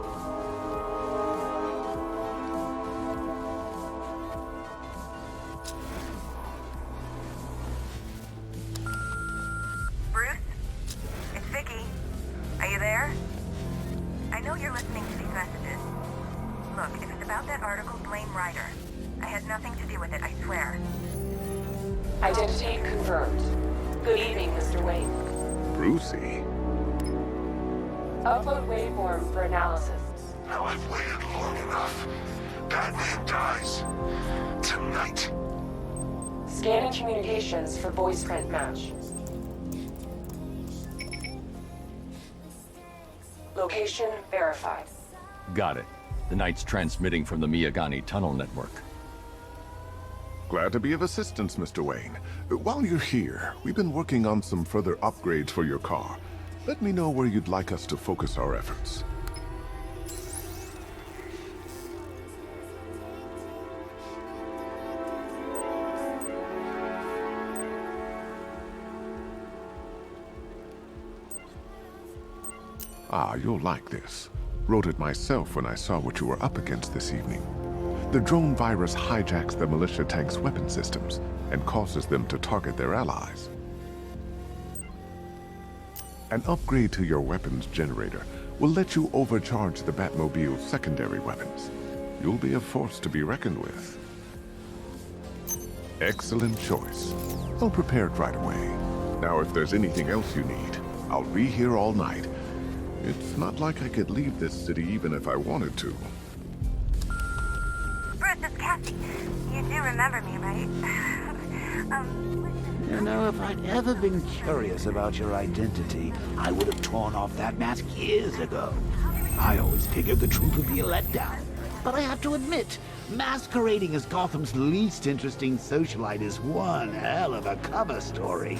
Bruce? It's Vicky. Are you there? I know you're listening to these messages. Look, if it's about that article, blame Ryder. I had nothing to do with it, I swear. Identity confirmed. Good evening, Mr. Wayne. Brucey? Upload waveform for analysis. Now I've waited long enough. Batman dies. Tonight. Scanning communications for voice print match. Location verified. Got it. The Knight's transmitting from the Miyagani tunnel network. Glad to be of assistance, Mr. Wayne. While you're here, we've been working on some further upgrades for your car. Let me know where you'd like us to focus our efforts. Ah, you'll like this. Wrote it myself when I saw what you were up against this evening. The drone virus hijacks the militia tank's weapon systems and causes them to target their allies. An upgrade to your weapons generator will let you overcharge the Batmobile's secondary weapons. You'll be a force to be reckoned with. Excellent choice. I'll prepare it right away. Now, if there's anything else you need, I'll be here all night. It's not like I could leave this city even if I wanted to. Bruce, it's Cassie. You do remember me, right? You know, if I'd ever been curious about your identity, I would have torn off that mask years ago. I always figured the truth would be a letdown. But I have to admit, masquerading as Gotham's least interesting socialite is one hell of a cover story.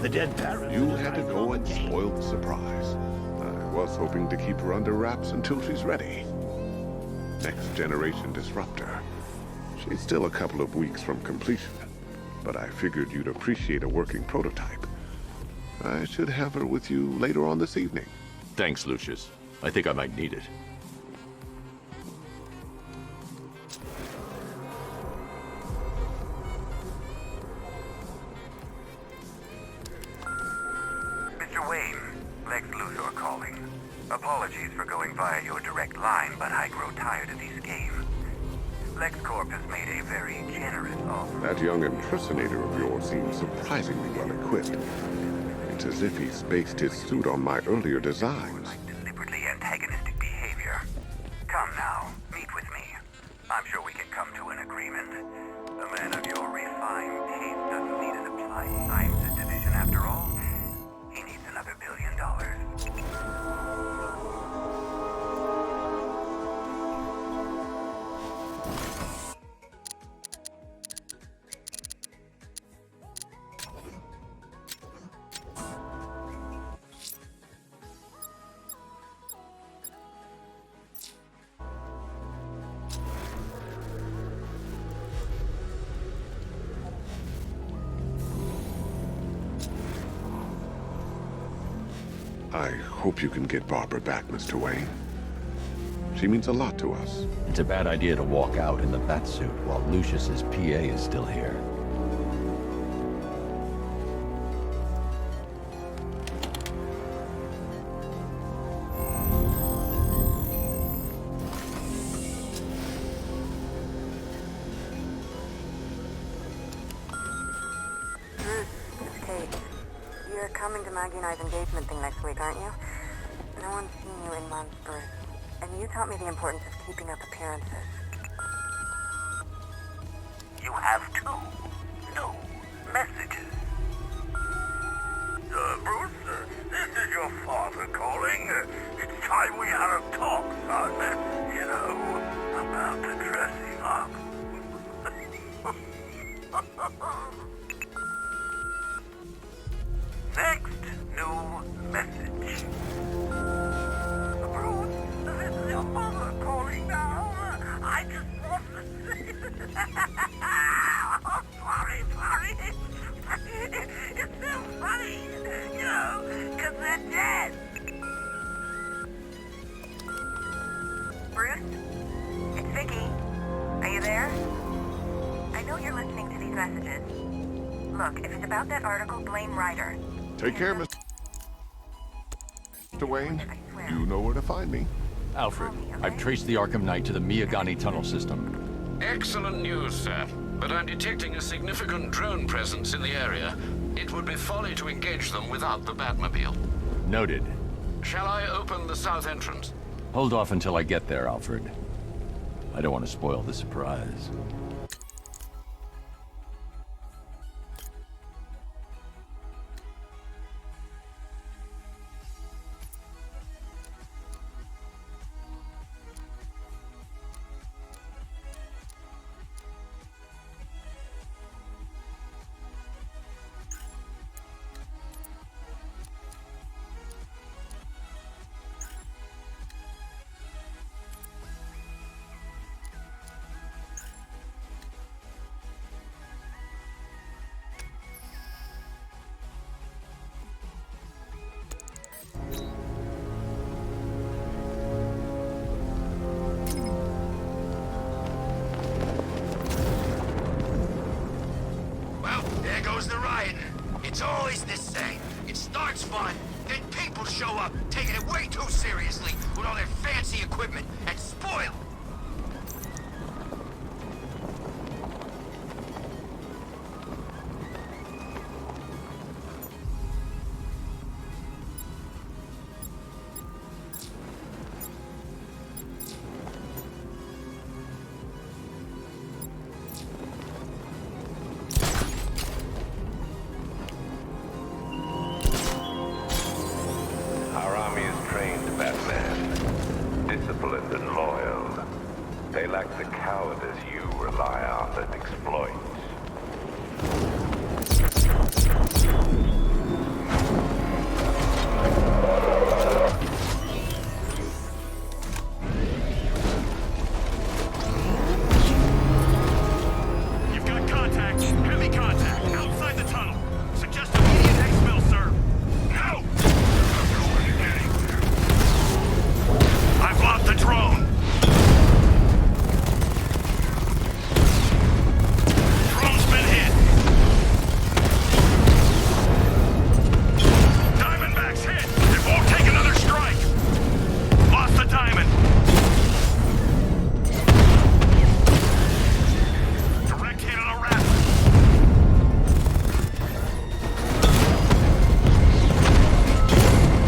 The dead parrot... You had to go and spoil the surprise. I was hoping to keep her under wraps until she's ready. Next generation disruptor. She's still a couple of weeks from completion, but I figured you'd appreciate a working prototype. I should have her with you later on this evening. Thanks, Lucius. I think I might need it. Mr. Wayne, Lex Luthor calling. Apologies for going via your direct line, but I grow tired of these games. LexCorp has made a very generous offer. That young impersonator of yours seems surprisingly well equipped. It's as if he's based his suit on my earlier designs. Deliberately antagonistic behavior. Come now, meet with me. I'm sure we can come to an agreement. A man of your refined taste doesn't need an applied sciences division after all. He needs another $1 billion. I hope you can get Barbara back, Mr. Wayne. She means a lot to us. It's a bad idea to walk out in the Batsuit while Lucius's PA is still here. You're coming to Maggie and I's engagement thing next week, aren't you? No one's seen you in months, Bruce. And you taught me the importance of keeping up appearances. You have 2 new messages. Bruce, this is your father calling. It's time we had a talk, son. You know, about to dress him up. Next new message. Bruce, this is your mother calling now. I just want to say... Oh, sorry. It's so funny, you know, because they're dead. Bruce? It's Vicky. Are you there? I know you're listening to these messages. Look, if it's about that article, blame Ryder. Take care, Mr. Wayne. You know where to find me. Alfred, I've traced the Arkham Knight to the Miyagani tunnel system. Excellent news, sir. But I'm detecting a significant drone presence in the area. It would be folly to engage them without the Batmobile. Noted. Shall I open the south entrance? Hold off until I get there, Alfred. I don't want to spoil the surprise. It's always the same. It starts fun, then people show up, taking it way too seriously with all their fancy equipment, and spoil. They lack the cowardice you rely on and exploit. You've got contact. Heavy contact. Outside the tunnel. Suggest immediate exfil, sir. No! I'm not going anywhere. I've lost the drone. Drone's been hit. Diamondback's hit. It won't take another strike. Lost the diamond. Direct hit on a rat.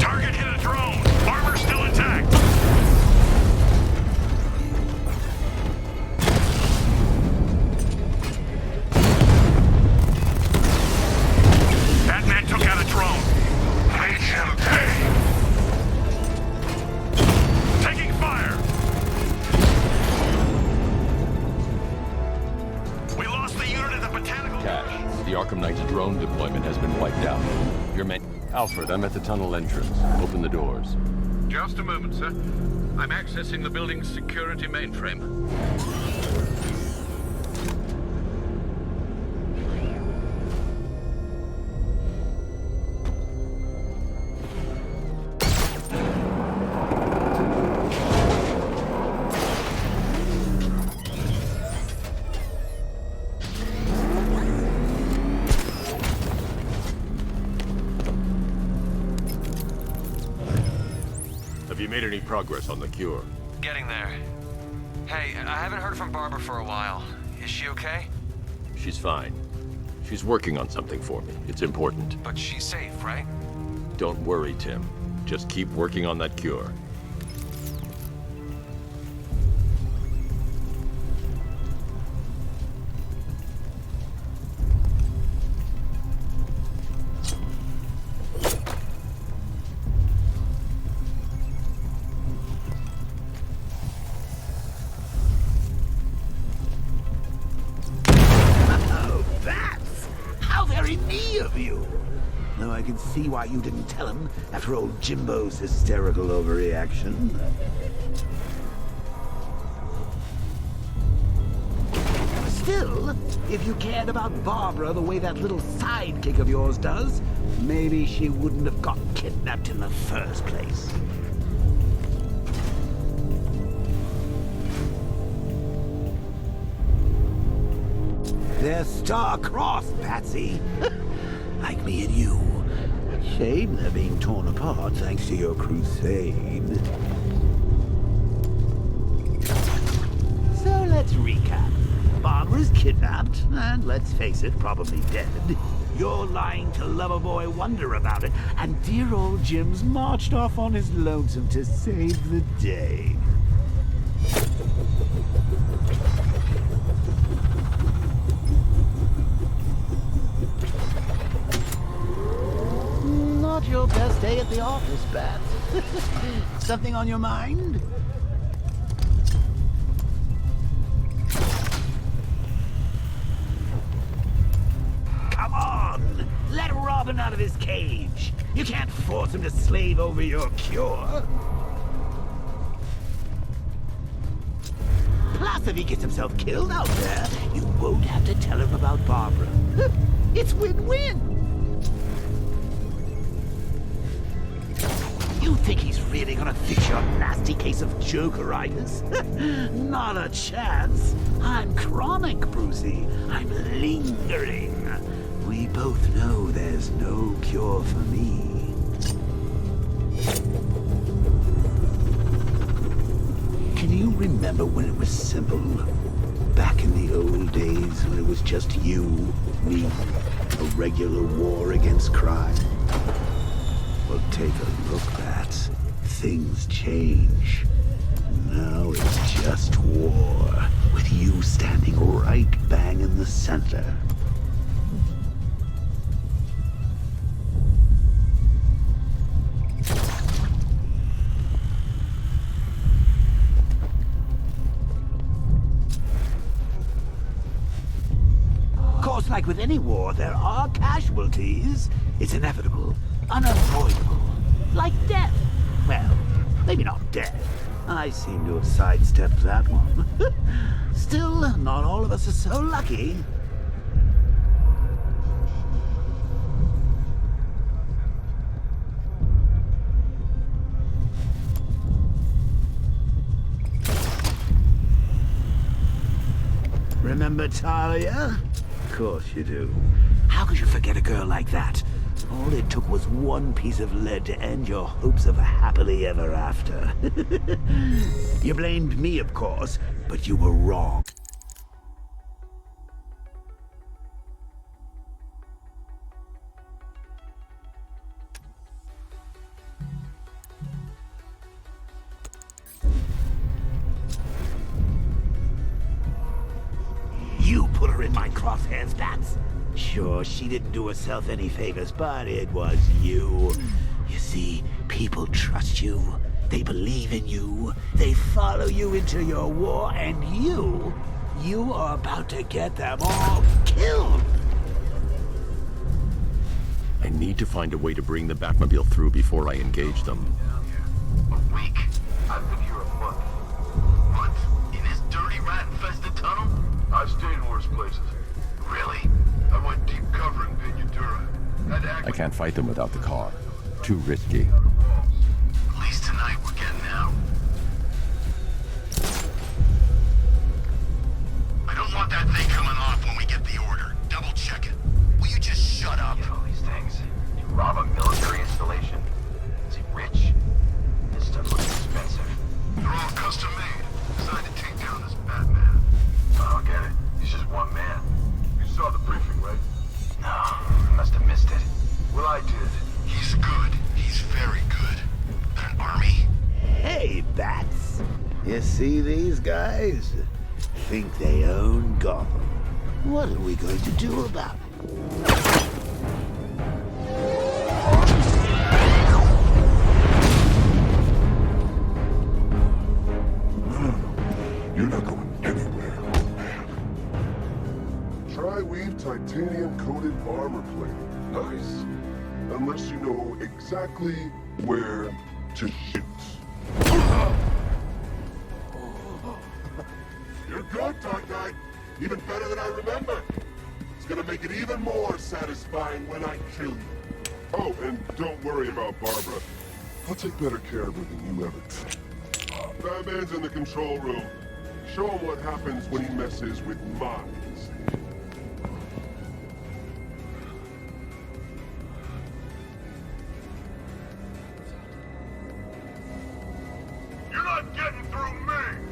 Target hit a drone. Armor's still intact. Batman took out a drone. Make him pay. Taking fire. We lost the unit at the botanical. Cash, the Arkham Knight's drone deployment has been wiped out. Your man... Alfred, I'm at the tunnel entrance. Open the doors. Just a moment, sir. I'm accessing the building's security mainframe. Have you made any progress on the cure? Getting there. Hey, I haven't heard from Barbara for a while. Is she okay? She's fine. She's working on something for me. It's important. But she's safe, right? Don't worry, Tim. Just keep working on that cure. Though I can see why you didn't tell him after old Jimbo's hysterical overreaction. Still, if you cared about Barbara the way that little sidekick of yours does, maybe she wouldn't have got kidnapped in the first place. They're star-crossed, Patsy. Like me and you. Shame they're being torn apart thanks to your crusade. So let's recap. Barbara's kidnapped, and let's face it, probably dead. You're lying to Loverboy Wonder about it, and dear old Jim's marched off on his lonesome to save the day. Not your best day at the office, Bat. Something on your mind? Come on! Let Robin out of his cage! You can't force him to slave over your cure! Plus, if he gets himself killed out there, you won't have to tell him about Barbara. It's win-win! You think he's really gonna fix your nasty case of Jokeritis? Not a chance. I'm chronic, Brucey. I'm lingering. We both know there's no cure for me. Can you remember when it was simple? Back in the old days when it was just you, me, a regular war against crime? Well, take a look, Bats. Things change. Now it's just war, with you standing right bang in the center. just like with any war, there are casualties. It's inevitable, unavoidable. Like death. Well, maybe not death. I seem to have sidestepped that one. Still, not all of us are so lucky. Remember Talia? Of course you do. How could you forget a girl like that? All it took was one piece of lead to end your hopes of a happily ever after. You blamed me, of course, but you were wrong. You put her in my crosshairs, Bats. Sure, she didn't do herself any favors, but it was you. You see, people trust you. They believe in you. They follow you into your war, and you are about to get them all killed. I need to find a way to bring the Batmobile through before I engage them. A week? I've been here a month. Month? In this dirty, rat-infested tunnel? I've stayed in worse places. Really? I went deep cover in Pinadura. Had to act I can't fight them without the car. Too risky. At least tonight we're getting out. I don't want that thing coming off when we get the order. Double check it. Will you just shut up? Get all these things. You rob a military installation. Is he rich? This stuff looks expensive. They're all custom made. Designed to take down this Batman. I don't get it. He's just one man. You saw the briefing, right? No, I must have missed it. Well, I did. He's good. He's very good. But an army? Hey, Bats. You see these guys? Think they own Gotham. What are we going to do about it? You're not going anywhere, old man. Tri-weave titanium-coated armor plate. Nice. Unless you know exactly where to shoot. You're good, Dark Knight. Even better than I remember. It's gonna make it even more satisfying when I kill you. Oh, and don't worry about Barbara. I'll take better care of her than you ever did. Batman's in the control room. Show him what happens when he messes with minds. You're not getting through me!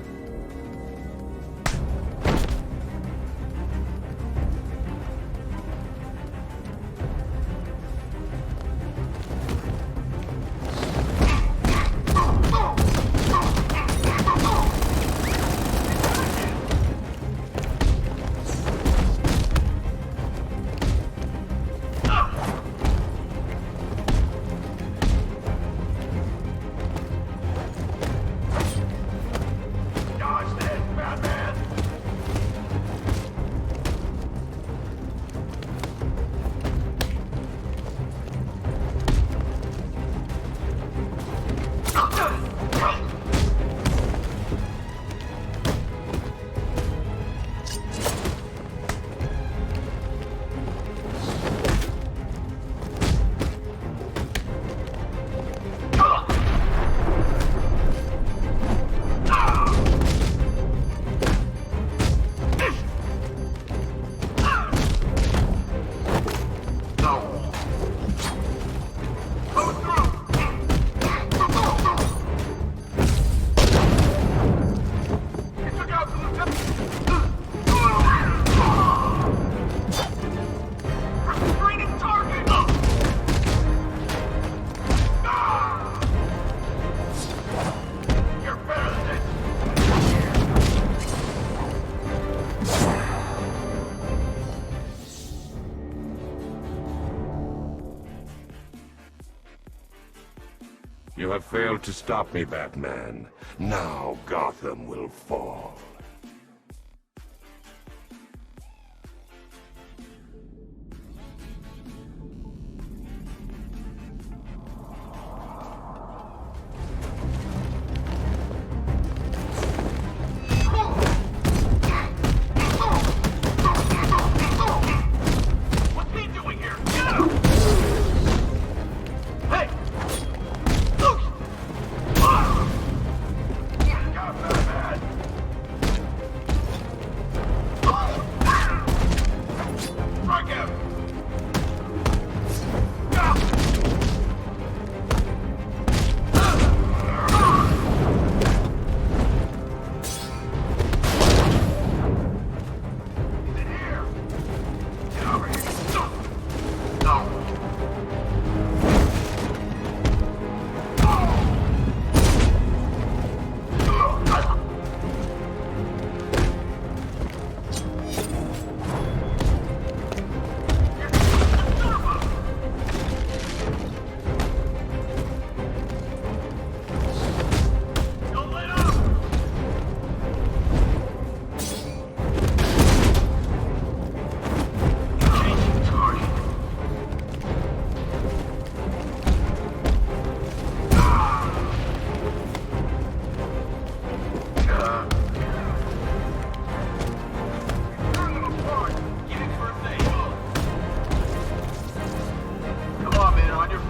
You have failed to stop me, Batman. Now Gotham will fall.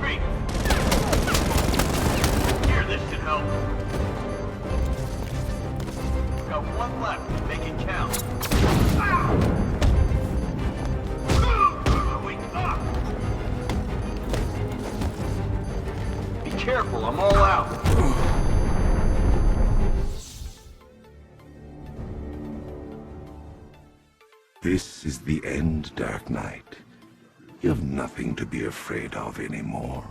feet! Here, this should help. Got one left. Make it count. Wake up! Be careful, I'm all out. This is the end, Dark Knight. You have nothing to be afraid of anymore.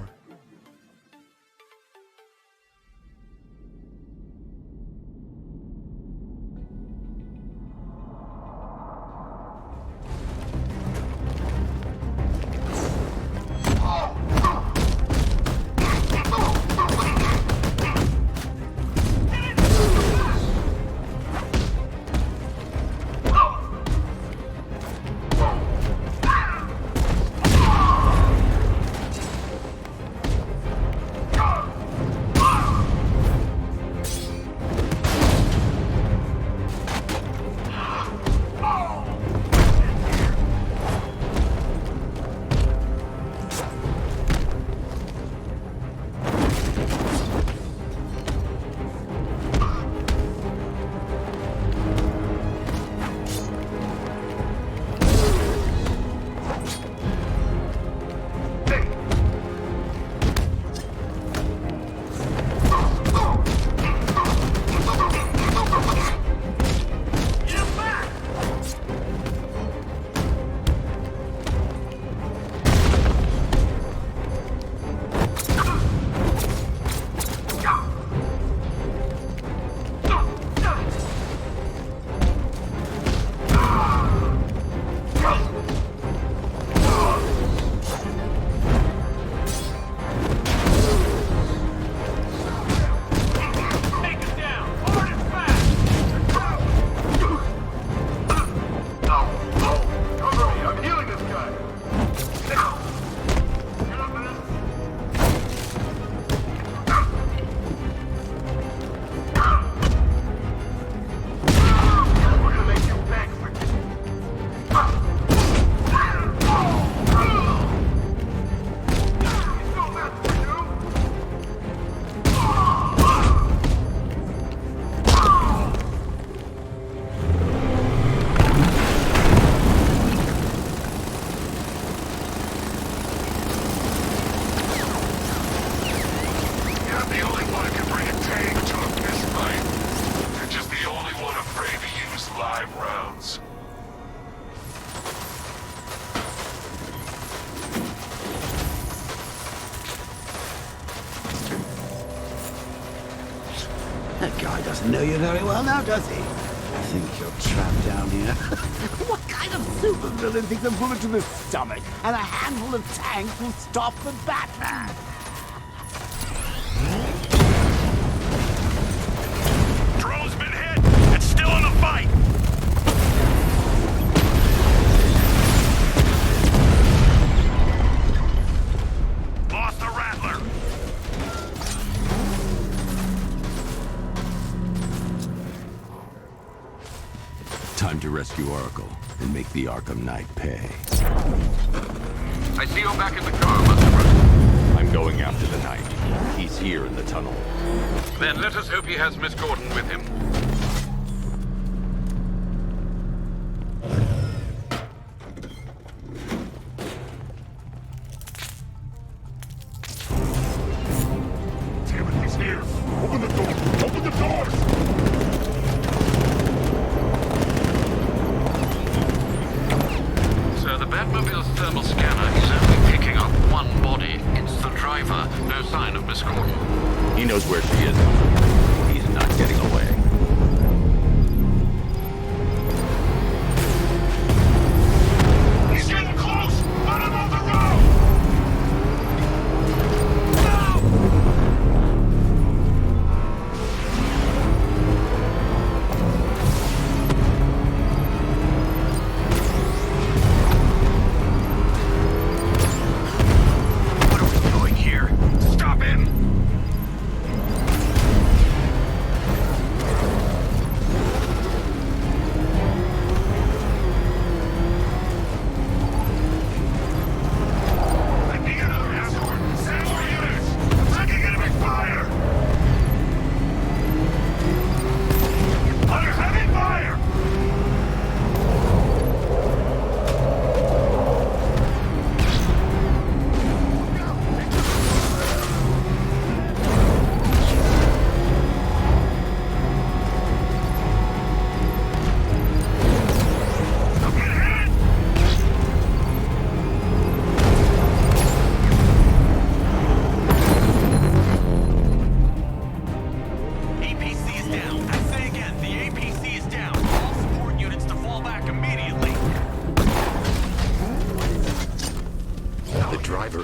That guy doesn't know you very well now, does he? I think you're trapped down here. What kind of supervillain thinks a bullet to the stomach and a handful of tanks will stop the Batman? Drone's been hit! It's still in the fight! Lost the Rattler! Time to rescue Oracle and make the Arkham Knight pay. I see you're back in the car, Mr. Bruce. I'm going after the Knight. He's here in the tunnel. Then let us hope he has Miss Gordon with him. Damn it, he's here! Open the door! Open the doors! Sir, the Batmobile's thermal scanner is only picking up one body. It's the driver. No sign of Miss Gordon. He knows where she is. He's not getting away. He's getting close! Let him on the road! What are we doing here? Stop him!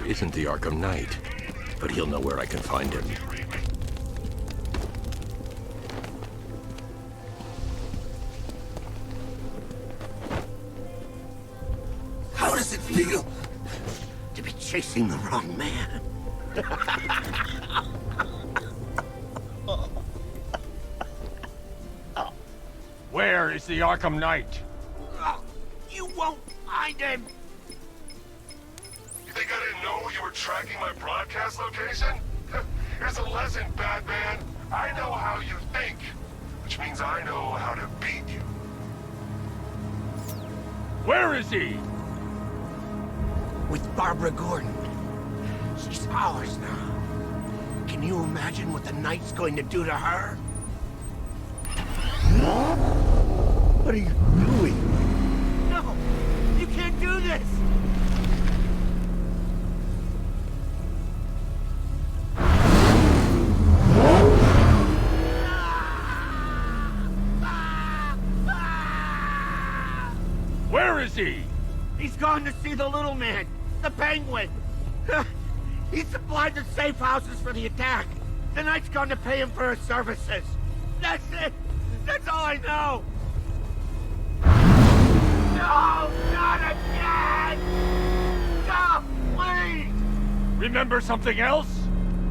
Barber isn't the Arkham Knight, but he'll know where I can find him. How does it feel to be chasing the wrong man? Where is the Arkham Knight? You won't find him! You think I didn't know you were tracking my broadcast location? Here's a lesson, Batman. I know how you think, which means I know how to beat you. Where is he? With Barbara Gordon. She's ours now. Can you imagine what the Knight's going to do to her? What are you doing? No! You can't do this! Where is he? He's gone to see the little man, the Penguin. He supplied the safe houses for the attack. The Knight's gone to pay him for his services. That's it. That's all I know. No, not again! Stop, please! Remember something else?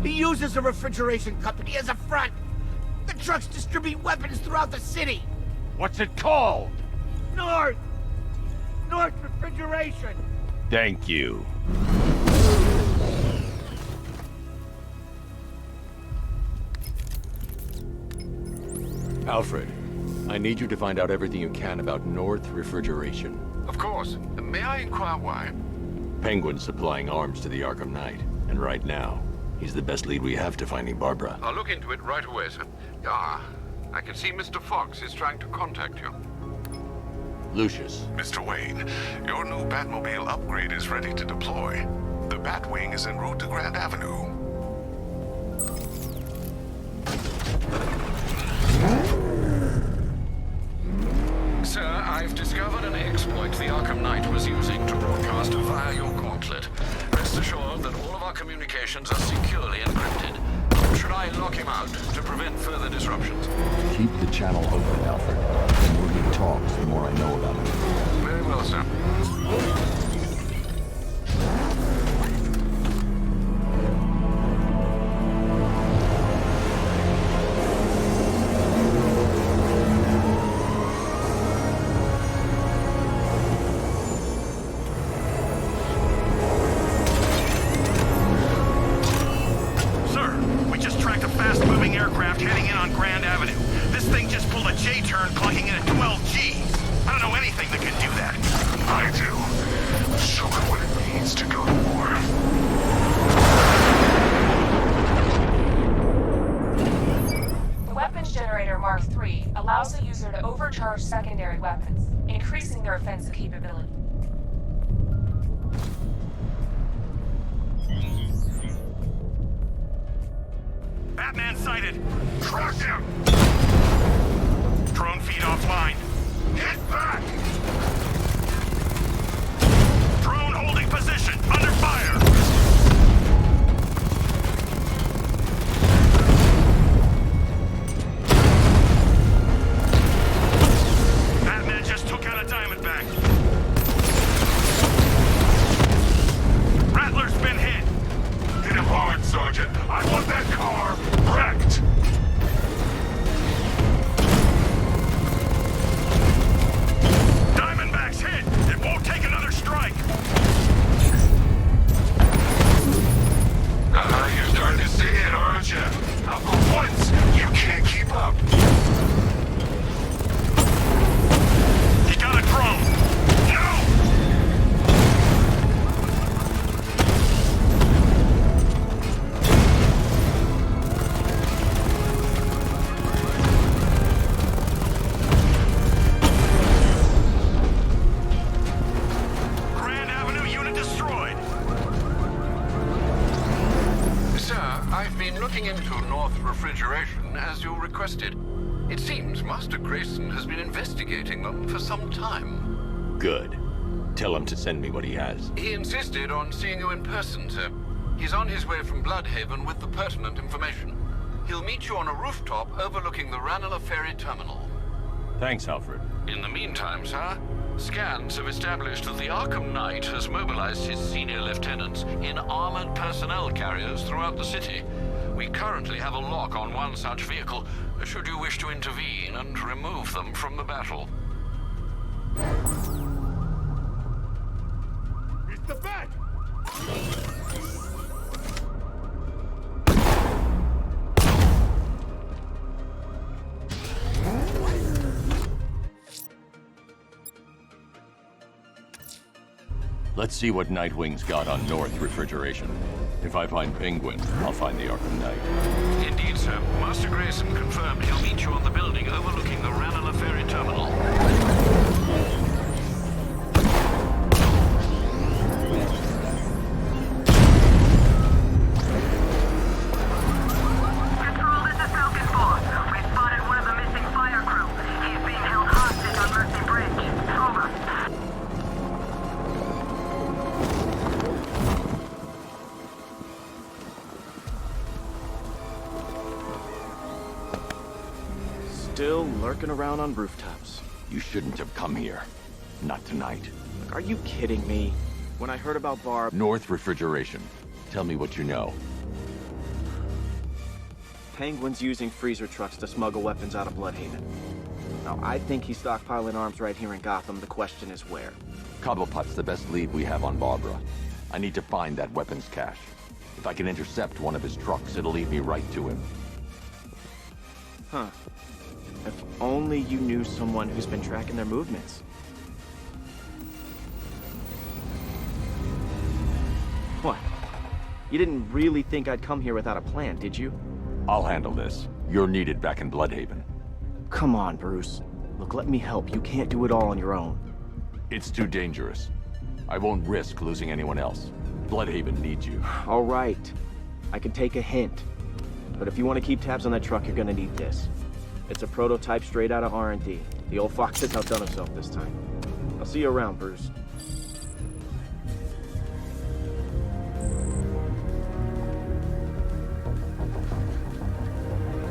He uses a refrigeration company as a front. The trucks distribute weapons throughout the city. What's it called? North Refrigeration. Thank you. Alfred, I need you to find out everything you can about North Refrigeration. Of course. May I inquire why? Penguin's supplying arms to the Arkham Knight, and right now, he's the best lead we have to finding Barbara. I'll look into it right away, sir. Ah, I can see Mr. Fox is trying to contact you. Lucius. Mr. Wayne, your new Batmobile upgrade is ready to deploy. The Batwing is en route to Grand Avenue. Sir, I've discovered an exploit the Arkham Knight was using to broadcast via your gauntlet. Rest assured that all of our communications are securely encrypted. Should I lock him out to prevent further disruptions? Keep the channel open, Alfred. The more he talks, the more I know about him. Very well, sir. Secondary weapons, increasing their offensive capability. Batman sighted. Track him. Drone feed offline. Get back. Drone holding position. Under fire. It seems Master Grayson has been investigating them for some time. Good. Tell him to send me what he has. He insisted on seeing you in person, sir. He's on his way from Bloodhaven with the pertinent information. He'll meet you on a rooftop overlooking the Ranelagh Ferry Terminal. Thanks, Alfred. In the meantime, sir, scans have established that the Arkham Knight has mobilized his senior lieutenants in armored personnel carriers throughout the city. We currently have a lock on one such vehicle, should you wish to intervene and remove them from the battle. It's the bat! Let's see what Nightwing's got on North Refrigeration. If I find Penguin, I'll find the Arkham Knight. Indeed, sir. Master Grayson confirmed he'll meet you on the building overlooking the Ranelagh Ferry Terminal. Control, this is Falcon 4. We spotted one of the missing fire crew. He's being held hostage on Mercy Bridge. Over. Still lurking around on rooftops. You shouldn't have come here. Not tonight. Are you kidding me? When I heard about Barb... North Refrigeration. Tell me what you know. Penguin's using freezer trucks to smuggle weapons out of Bloodhaven. Now, I think he's stockpiling arms right here in Gotham. The question is where. Cobblepot's the best lead we have on Barbara. I need to find that weapons cache. If I can intercept one of his trucks, it'll lead me right to him. Huh. If only you knew someone who's been tracking their movements. What? You didn't really think I'd come here without a plan, did you? I'll handle this. You're needed back in Bloodhaven. Come on, Bruce. Look, let me help. You can't do it all on your own. It's too dangerous. I won't risk losing anyone else. Bloodhaven needs you. All right. I can take a hint. But if you want to keep tabs on that truck, you're gonna need this. It's a prototype straight out of R&D. The old fox has outdone himself this time. I'll see you around, Bruce.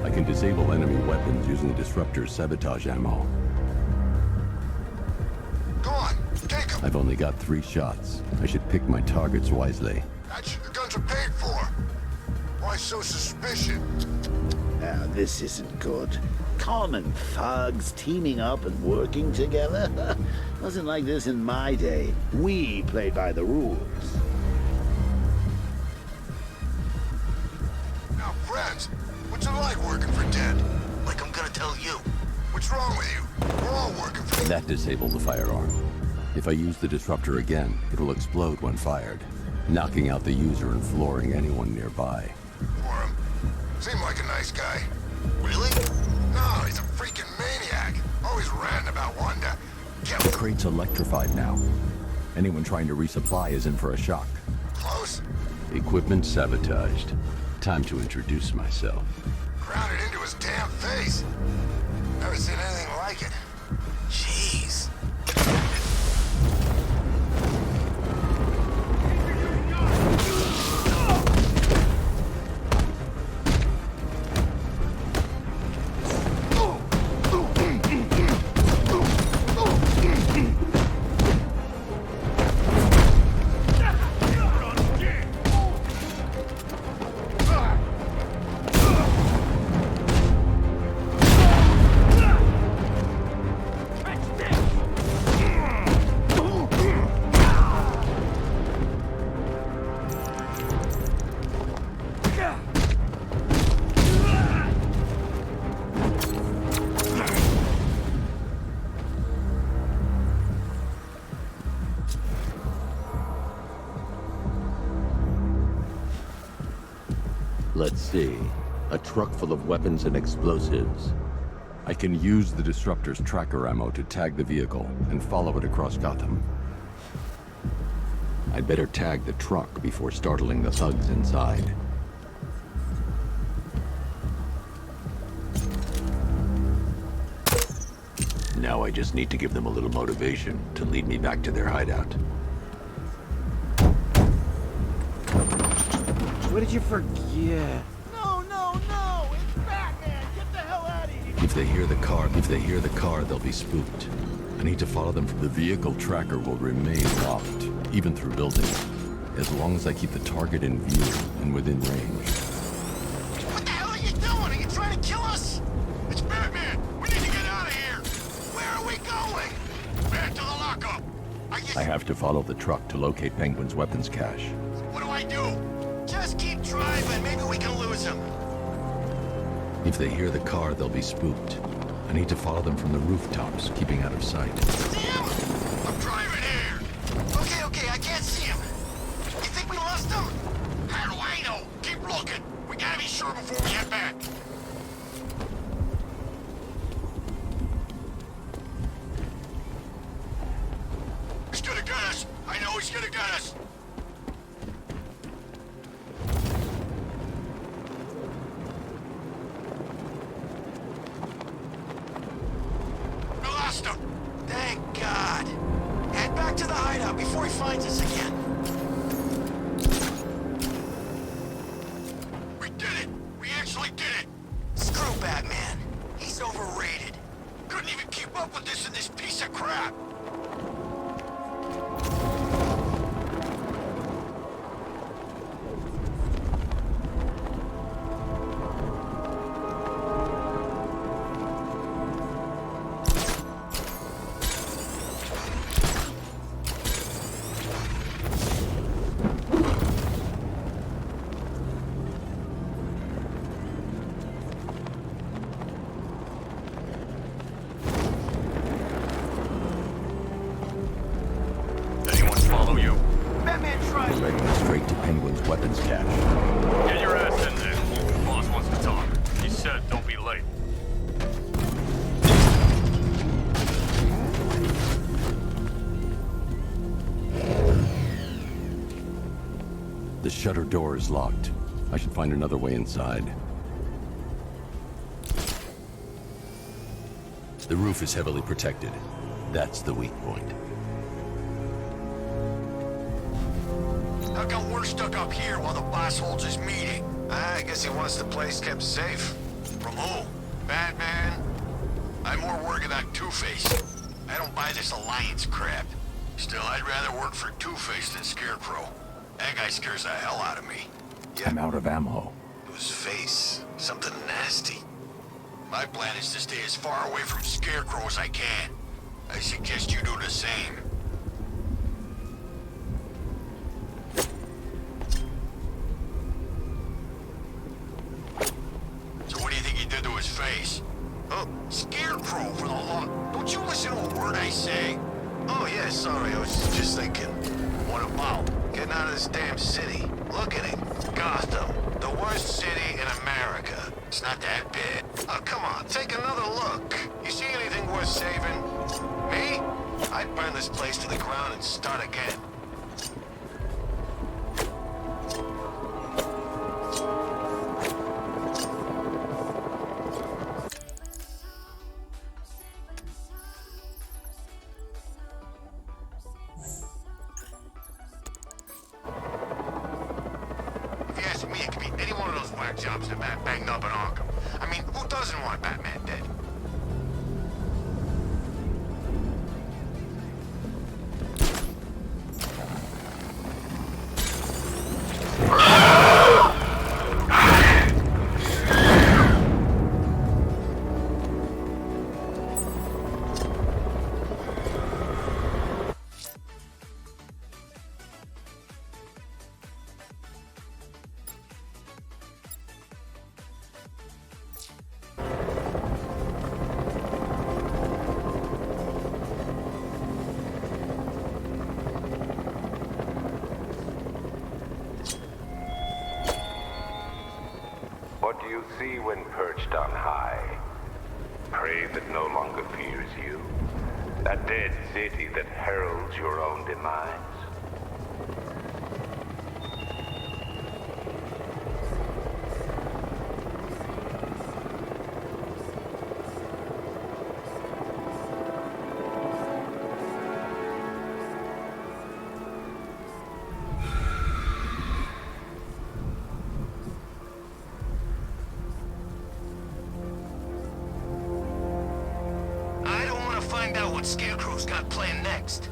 I can disable enemy weapons using the disruptor's sabotage ammo. Go on, take him. I've only got 3 shots. I should pick my targets wisely. That's what the guns are paid for. Why so suspicious? Now, this isn't good. Common thugs teaming up and working together? Wasn't like this in my day. We played by the rules. Now, friends, what's it like working for Dead? Like I'm gonna tell you. What's wrong with you? We're all working for... That disabled the firearm. If I use the disruptor again, it will explode when fired, knocking out the user and flooring anyone nearby. For him. Seemed like a nice guy. Really? No, he's a freaking maniac. Always ranting about wanting to get... The crate's electrified now. Anyone trying to resupply is in for a shock. Close? Equipment sabotaged. Time to introduce myself. Grounded into his damn face. Never seen anything like it. Jeez. Let's see. A truck full of weapons and explosives. I can use the disruptor's tracker ammo to tag the vehicle and follow it across Gotham. I'd better tag the truck before startling the thugs inside. Now I just need to give them a little motivation to lead me back to their hideout. What did you forget? No, it's Batman! Get the hell out of here! If they hear the car, they'll be spooked. I need to follow them. The vehicle tracker will remain locked, even through buildings, as long as I keep the target in view and within range. What the hell are you doing? Are you trying to kill us? It's Batman! We need to get out of here! Where are we going? Back to the lockup! I have to follow the truck to locate Penguin's weapons cache. What do I do? Just keep driving. Maybe we can lose him. If they hear the car, they'll be spooked. I need to follow them from the rooftops, keeping out of sight. Damn! I'm driving here! Okay, I can't see him. You think we lost him? How do I know? Keep looking. We gotta be sure before we head back. He's gonna get us. I know he's gonna get us. Thank God. Head back to the hideout before he finds us again. We did it! We actually did it! Screw Batman. He's overrated. Couldn't even keep up with this in this piece of crap. The shutter door is locked. I should find another way inside. The roof is heavily protected. That's the weak point. How come we're stuck up here while the boss holds his meeting? I guess he wants the place kept safe. From who? Batman? I'm more worried about Two-Face. I don't buy this alliance crap. Still, I'd rather work for Two-Face than Scarecrow. That guy scares the hell out of me. Yeah. I'm out of ammo. Whose face? Something nasty. My plan is to stay as far away from Scarecrow as I can. I suggest you do the same. So what do you think he did to his face? Oh, Scarecrow for the law. Don't you listen to a word I say? Oh yeah, sorry, I was just thinking. What about getting out of this damn city? Look at it. Gotham, the worst city in America. It's not that bad. Oh, come on, take another look. You see anything worth saving? Me? I'd burn this place to the ground and start again. If you ask me, it could be any one of those whack jobs that Matt banged up in Arkham. I mean, who doesn't want Batman dead? What do you see when perched on high? Prey that no longer fears you. A dead city that heralds your own demise. what Scarecrow's got planned next.